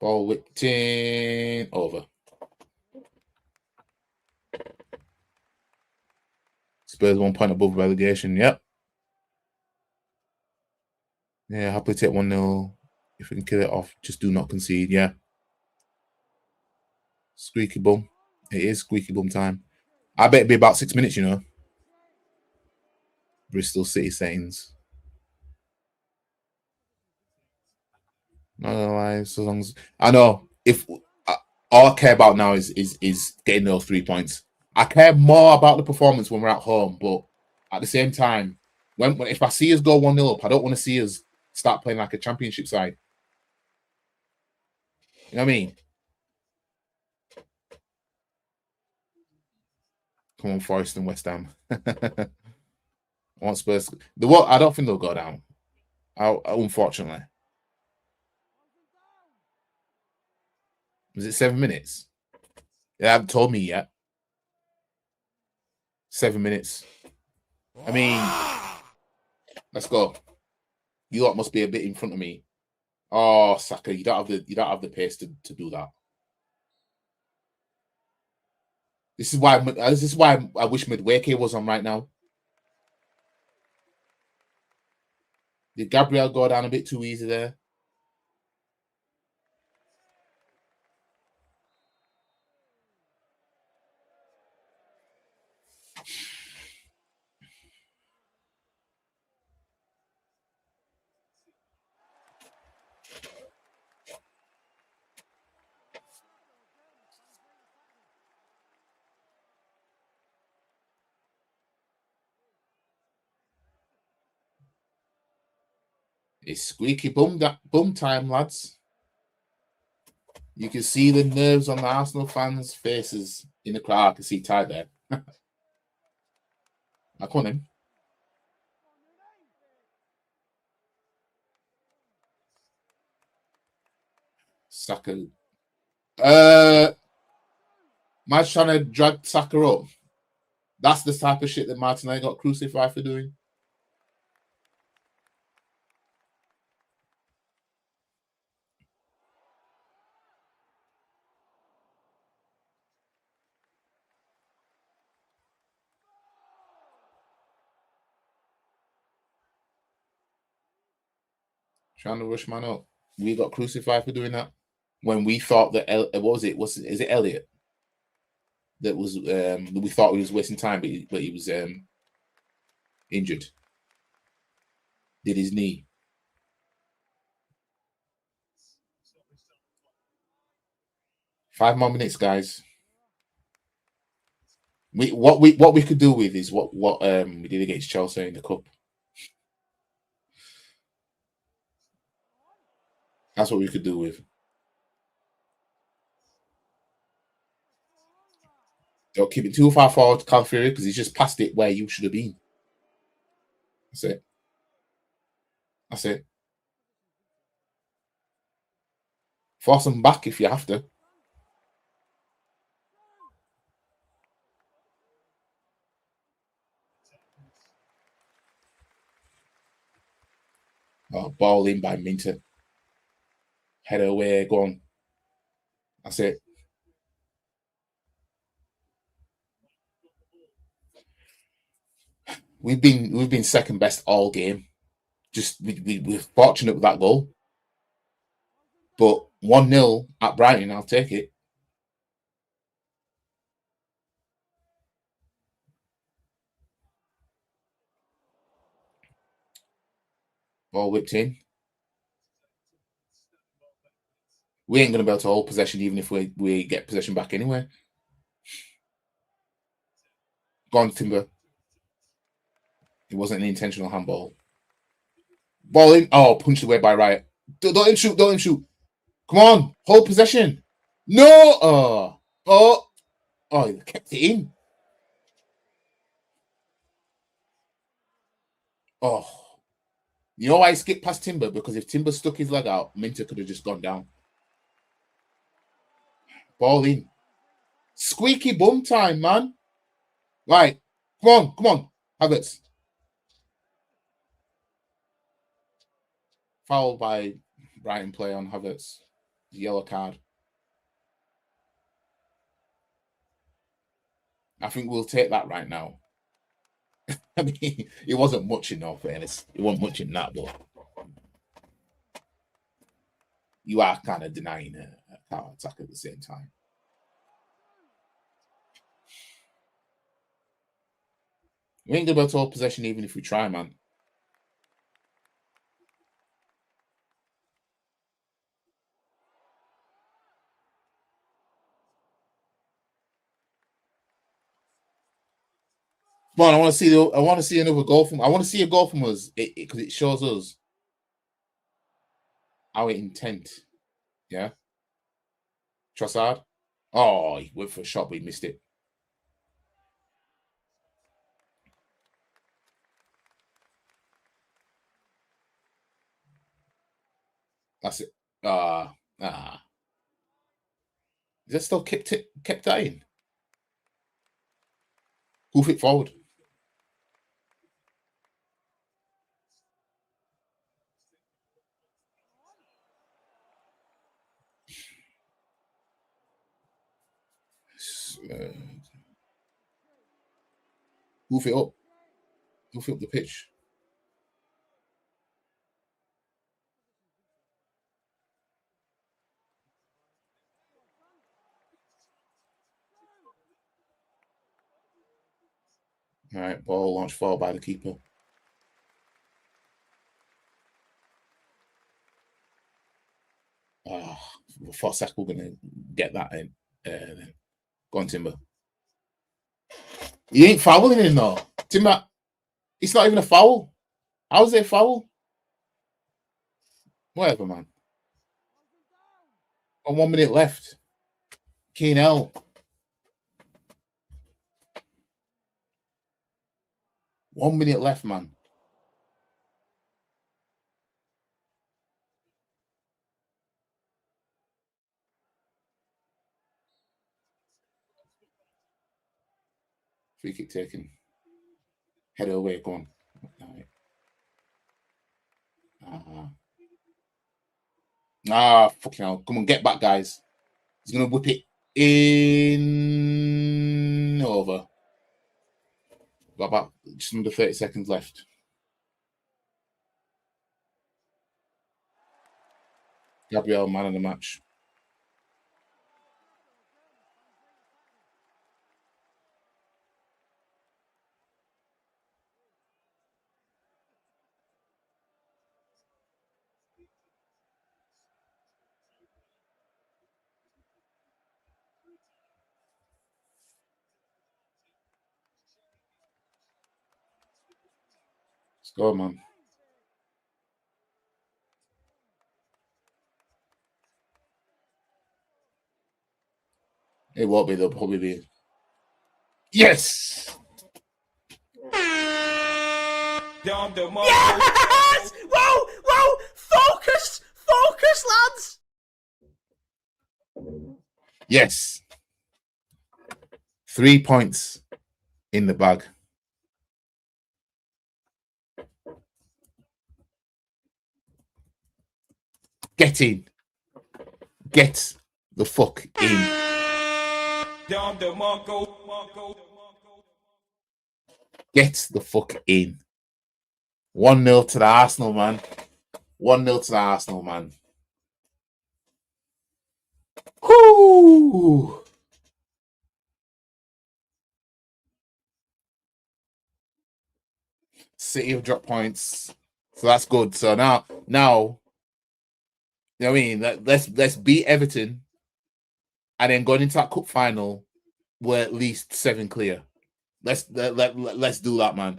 Ball whipped in. Over. Spurs 1 point above relegation. Yep. Yeah, happily take 1-0. If we can kill it off, just do not concede. Yeah. Squeaky bum. It is squeaky bum time. I bet it'll be about 6 minutes, you know. Bristol City settings. Not gonna lie, so long as I know if all I care about now is getting those 3 points. I care more about the performance when we're at home, but at the same time, when if I see us go 1-0 up, I don't want to see us start playing like a championship side. You know what I mean? Come on, Forest and West Ham. I want Spurs. I don't think they'll go down. Unfortunately. Was it 7 minutes? They haven't told me yet. 7 minutes. I mean, let's go. You lot must be a bit in front of me. Oh, Saka, you don't have the pace to do that. This is why I wish Madueke was on right now. Did Gabriel go down a bit too easy there? It's squeaky bum time, lads. You can see the nerves on the Arsenal fans' faces in the crowd. I can see Ty there. I call him. Saka. Man's trying to drag Saka up. That's the type of shit that Martinelli got crucified for doing. Trying to rush man up. We got crucified for doing that. When we thought that is it Elliot that was we thought he was wasting time, but he was injured. Did his knee. Five more minutes, guys. What we could do with is what we did against Chelsea in the cup. That's what we could do with. Don't keep it too far forward, Calferi, because he's just passed it where you should have been. That's it. That's it. Force them back if you have to. Oh, ball in by Minter. Head away, go on. That's it. We've been second best all game. Just we're fortunate with that goal. But 1-0 at Brighton, I'll take it. Ball whipped in. We ain't going to be able to hold possession even if we get possession back anyway. Go on, Timber. It wasn't an intentional handball. Ball in. Oh, punched away by Riot. Don't let him shoot. Don't let him shoot. Come on. Hold possession. No. Oh, he kept it in. Oh. You know why I skipped past Timber? Because if Timber stuck his leg out, Minter could have just gone down. Ball in. Squeaky bum time, man. Right. Come on. Havertz. Foul by Brighton play on Havertz. Yellow card. I think we'll take that right now. I mean, it wasn't much in all fairness. It wasn't much in that, but you are kind of denying a counter attack at the same time. We ain't going to be able to hold possession even if we try, man. Come on, I want to see another goal from. I want to see a goal from us because it shows us our intent. Yeah. Trossard. Oh, he went for a shot, but he missed it. That's it. Is that still kept that in? Hoof it forward. Hoof it up. Hoof it up the pitch. All right, ball launch forward by the keeper. For a sec, we're gonna get that in. Go on, Timber. He ain't fouling him though. Timber, it's not even a foul. How's it a foul? Whatever, man. On 1 minute left. Keen L. 1 minute left, man. Free kick taken. Head away, go on. Fucking hell. Come on, get back, guys. He's going to whip it in over. Got about just under 30 seconds left. Gabriel, man of the match. Let's go, man. It won't be, they'll probably be. Yes! Yes! Whoa! Focus, lads! Yes. 3 points in the bag. Get in. Get the fuck in. Get the fuck in. 1-0 to the Arsenal, man. 1-0 to the Arsenal, man. Whoo! City have dropped points. So that's good. So now, you know what I mean? Let's beat Everton, and then going into that cup final, we're at least 7 clear. Let's do that, man.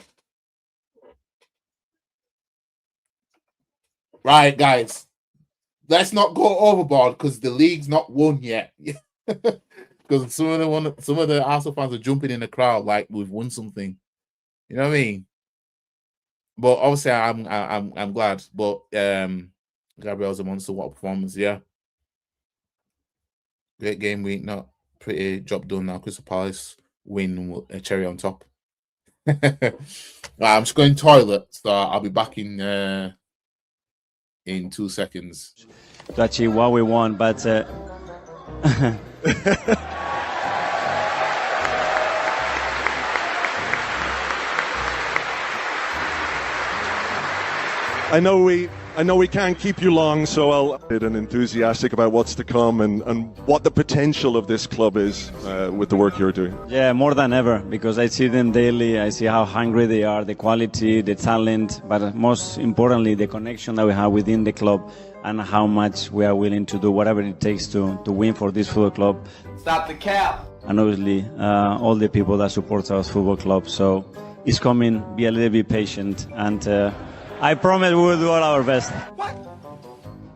Right, guys. Let's not go overboard because the league's not won yet. Because some of the Arsenal fans are jumping in the crowd like we've won something. You know what I mean? But obviously, I'm glad. But Gabriel's a monster. What a performance! Yeah, great game week. Not pretty job done now. Crystal Palace win, a cherry on top. Right, I'm just going toilet, so I'll be back in 2 seconds. To achieve what we want, but I know we can't keep you long, so I'll be enthusiastic about what's to come and what the potential of this club is with the work you're doing. yeah, more than ever, because I see them daily. I see how hungry they are, the quality, the talent, but most importantly, the connection that we have within the club and how much we are willing to do whatever it takes to win for this football club. Stop the cap. And obviously, all the people that support our football club. So it's coming. Be a little bit patient, and I promise we will do all our best. What?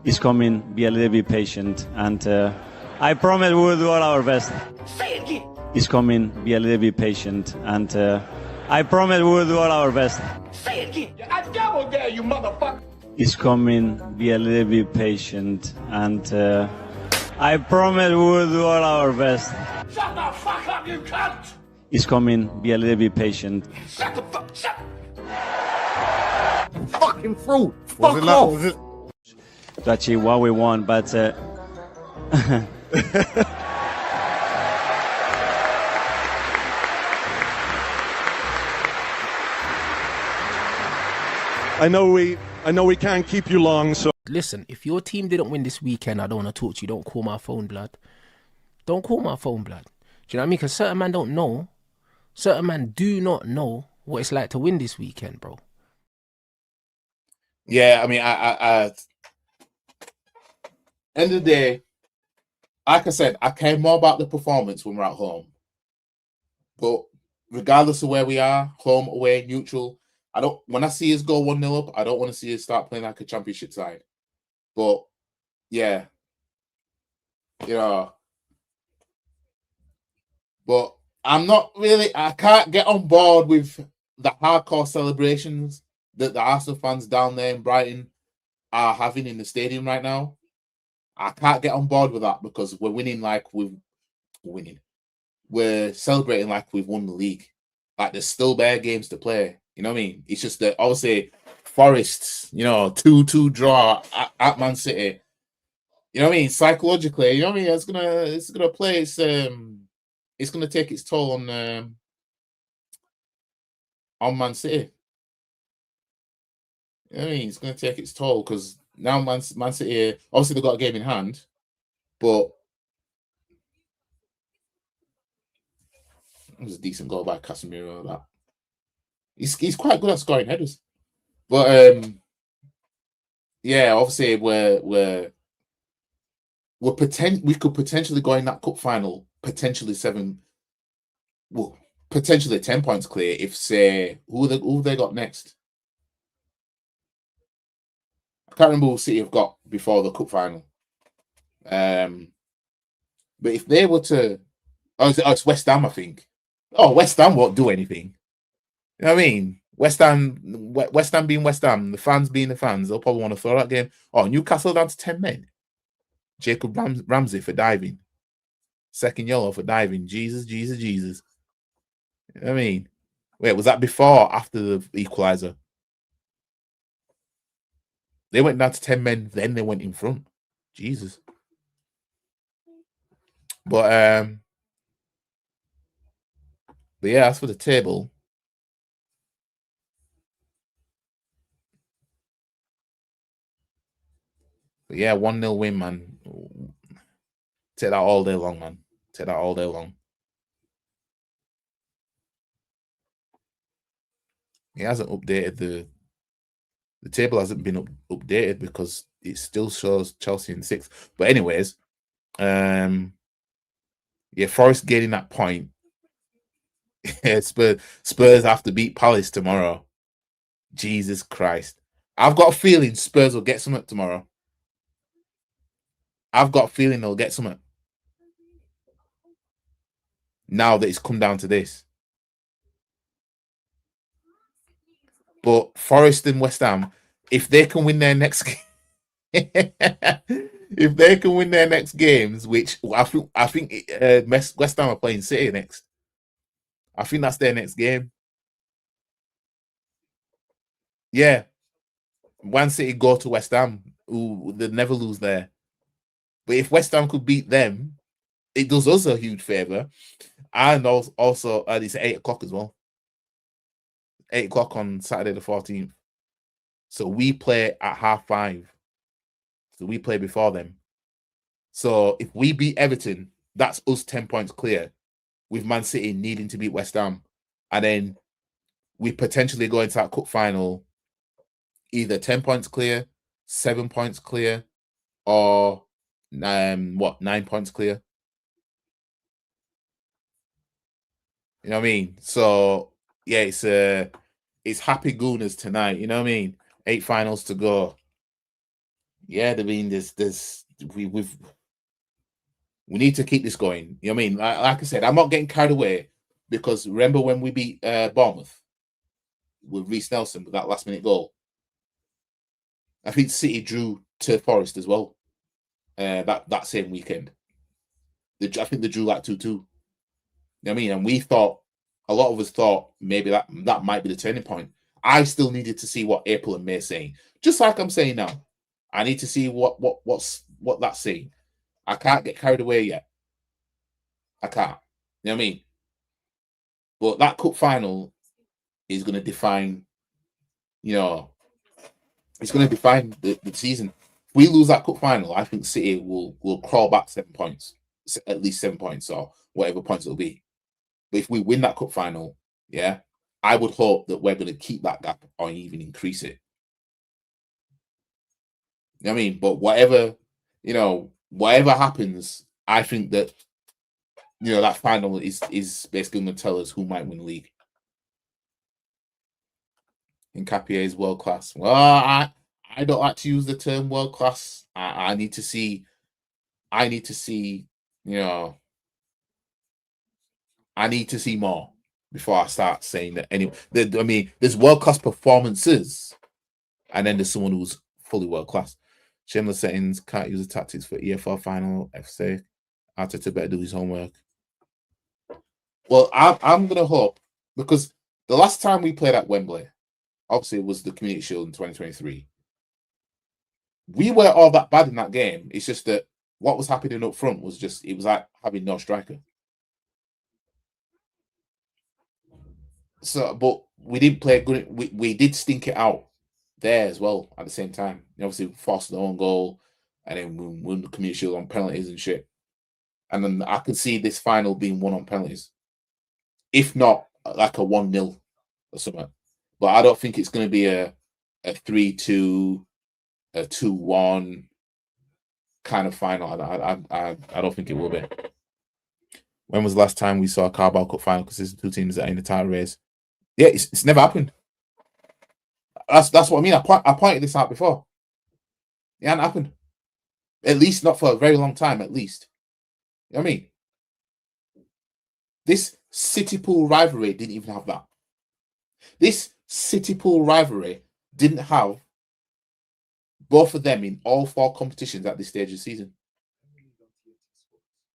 It's coming. Be a little bit patient, and I promise we will do all our best. Say it again. It's coming. Be a little bit patient, and I promise we will do all our best. Say it again. I double dare you, motherfucker. is coming. Be a little bit patient, and I promise we will do all our best. Shut the fuck up, you cunt! It's coming. Be a little bit patient. Shut the fuck up! Fucking fruit. Fuck off. To achieve what we want, but I know we can't keep you long, so Listen, if your team didn't win this weekend, I don't want to talk to you. Don't call my phone, blood. Don't call my phone, blood. Do you know what I mean? Because certain men don't know. Certain men do not know what it's like to win this weekend, bro. Yeah, I mean, I end of the day, like I said, I care more about the performance when we're at home. But regardless of where we are, home, away, neutral, when I see us go 1-0 up, I don't want to see us start playing like a championship side. But yeah, you know, but I can't get on board with the hardcore celebrations that the Arsenal fans down there in Brighton are having in the stadium right now. I can't get on board with that because we're winning like we're winning. We're celebrating like we've won the league. Like there's still bare games to play. You know what I mean? It's just that obviously Forest, 2-2 draw at Man City. You know what I mean? Psychologically, you know what I mean? It's gonna play it's gonna take its toll on Man City. You know what I mean? It's gonna take its toll because now Man City, obviously they've got a game in hand, but it was a decent goal by Casemiro. That he's quite good at scoring headers, but yeah, obviously we could potentially go in that cup final, potentially 10 points clear if say who they got next. I can't remember who City have got before the cup final. But if they were to, it's West Ham, I think. Oh, West Ham won't do anything. You know what I mean? West Ham being West Ham, the fans being the fans, they'll probably want to throw that game. Oh, Newcastle down to 10 men. Jacob Ramsey for diving. Second yellow for diving. Jesus. You know what I mean? Wait, was that before or after the equaliser? They went down to 10 men, then they went in front. Jesus. But yeah, as for the table, but yeah, 1-0 win, man. Take that all day long, man. Take that all day long. He hasn't updated the table hasn't been updated because it still shows Chelsea in 6th. But anyways, yeah, Forest gaining that point. Spurs have to beat Palace tomorrow. Jesus Christ. I've got a feeling Spurs will get something tomorrow. I've got a feeling they'll get something. Now that it's come down to this. But Forest and West Ham, if they can win their next if they can win their next games, which I think West Ham are playing City next. I think that's their next game. Yeah. Man City go to West Ham. Ooh, they'll never lose there. But if West Ham could beat them, it does us a huge favour. And also it's 8 o'clock as well. 8 o'clock on Saturday the 14th. So we play at 5:30. So we play before them. So if we beat Everton, that's us 10 points clear, with Man City needing to beat West Ham. And then we potentially go into that cup final either 10 points clear, 7 points clear, or 9 points clear. You know what I mean? So yeah, it's happy gooners tonight. You know what I mean? 8 finals to go. Yeah, I mean, we need to keep this going. You know what I mean? Like I said, I'm not getting carried away because remember when we beat Bournemouth with Reece Nelson with that last minute goal? I think City drew to Forest as well. That same weekend. I think they drew like 2-2. You know what I mean? And a lot of us thought maybe that might be the turning point. I still needed to see what April and May are saying. Just like I'm saying now. I need to see what that's saying. I can't get carried away yet. I can't. You know what I mean? But that cup final is going to define, it's going to define the season. If we lose that cup final, I think City will crawl back 7 points, at least 7 points or whatever points it'll be. But if we win that cup final, yeah, I would hope that we're going to keep that gap or even increase it. You know what I mean? But whatever happens, I think that, that final is basically going to tell us who might win the league. Nkapie is world class. Well, I don't like to use the term world class. I need to see, I need to see more before I start saying that. Anyway, there's world class performances, and then there's someone who's fully world class. Shameless settings, can't use the tactics for EFL final. FC Arteta better do his homework. Well, I'm gonna hope, because the last time we played at Wembley, obviously it was the Community Shield in 2023. We weren't all that bad in that game. It's just that what was happening up front was it was like having no striker. So, but we didn't play good. We did stink it out there as well at the same time. Obviously, forced the own goal, and then we won the Community Shield on penalties and shit. And then I could see this final being won on penalties, if not like a 1-0 or something. But I don't think it's going to be a 3-2, a 2-1 kind of final. I don't think it will be. When was the last time we saw a Carabao Cup final? Because there's 2 teams that are in the title race. Yeah, it's never happened. That's what I mean. I pointed this out before. It hasn't happened. At least not for a very long time, at least. You know what I mean? This City-Pool rivalry didn't even have that. This City-Pool rivalry didn't have both of them in all 4 competitions at this stage of the season.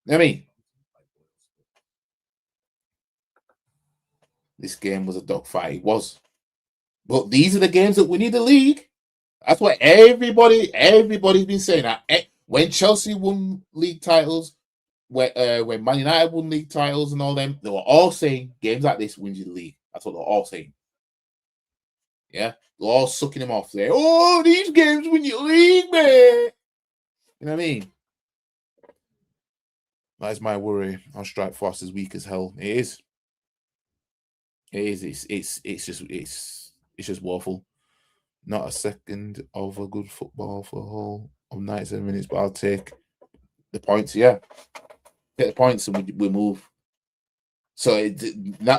You know what I mean? This game was a dogfight. It was. But these are the games that we need the league. That's what everybody's been saying. That when Chelsea won league titles, when Man United won league titles and all them, they were all saying games like this wins you the league. That's what they're all saying. Yeah? They're all sucking them off there. Oh, these games win you the league, man. You know what I mean? That is my worry. Our strike force is weak as hell. It is. It is. It's just woeful. Not a second of a good football for a whole of 97 minutes, but I'll take the points. Yeah, get the points and we move. So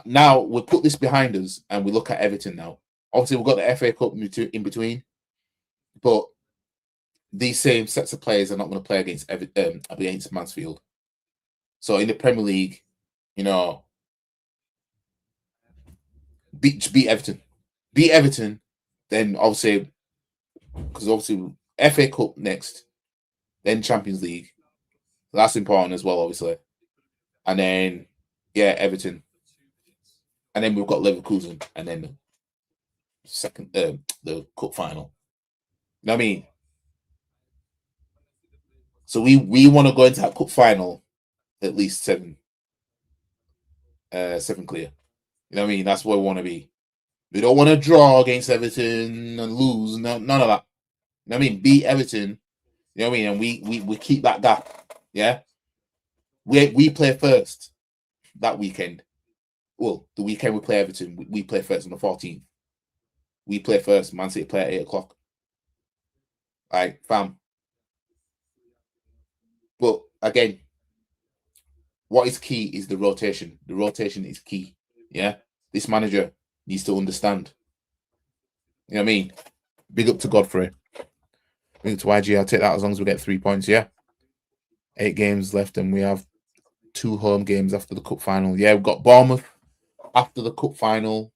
now we put this behind us and we look at Everton now. Obviously, we've got the FA Cup in between, but these same sets of players are not going to play against Mansfield. So in the Premier League, beat Everton. Beat Everton, then obviously, because obviously FA Cup next, then Champions League. That's important as well, obviously. And then, Everton. And then we've got Leverkusen, and then the second, the cup final. You know what I mean? So we want to go into that cup final at least 7 clear. You know what I mean? That's where we want to be. We don't want to draw against Everton and lose. No, none of that. You know what I mean? Beat Everton. You know what I mean? And we keep that gap. Yeah. We play first that weekend. Well, the weekend we play Everton, we play first on the 14th. We play first. Man City play at 8 o'clock. All right, fam. But again, what is key is the rotation. The rotation is key. Yeah. This manager needs to understand. You know what I mean? Big up to Godfrey. Big up to YG. I'll take that as long as we get 3 points. Yeah. 8 games left, and we have 2 home games after the cup final. Yeah, we've got Bournemouth after the cup final.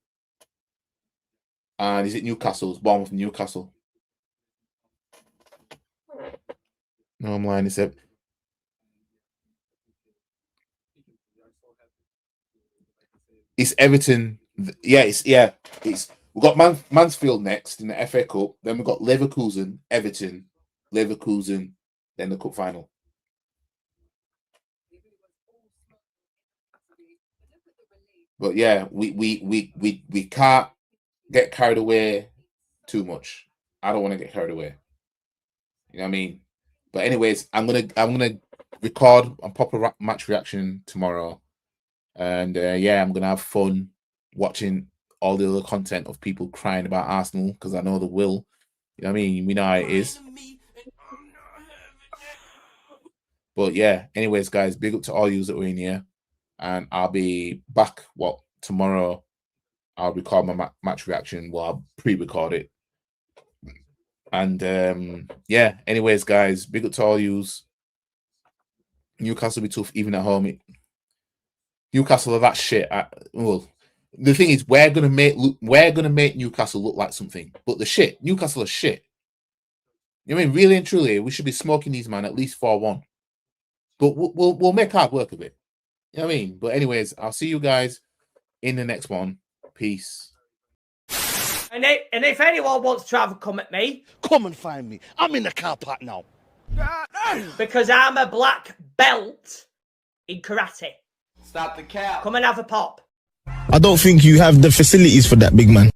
And is it Newcastle? It's Bournemouth and Newcastle. No, I'm lying. It's Everton. It's we've got Mansfield next in the FA Cup. Then we've got Leverkusen, Everton, Leverkusen, then the cup final. But yeah, we can't get carried away too much. I don't want to get carried away. You know what I mean? But anyways, I'm gonna record a proper match reaction tomorrow, and I'm gonna have fun watching all the other content of people crying about Arsenal because I know they will. You know what I mean? We know how it is. But yeah, anyways, guys, big up to all you that were in here, and I'll be back tomorrow. I'll record my match reaction. Well, I'll pre-record it. And anyways, guys, big up to all yous. Newcastle will be tough even at home. Newcastle are that shit. Well, the thing is, we're gonna make Newcastle look like something, but Newcastle are shit. You know what I mean? Really and truly, we should be smoking these man at least 4-1. But we'll make hard work of it. You know what I mean? But anyways, I'll see you guys in the next one. Peace. And if anyone wants to have a come at me, Come and find me. I'm in the car park now. because I'm a black belt in karate. Stop the cap. Come and have a pop. I don't think you have the facilities for that, big man.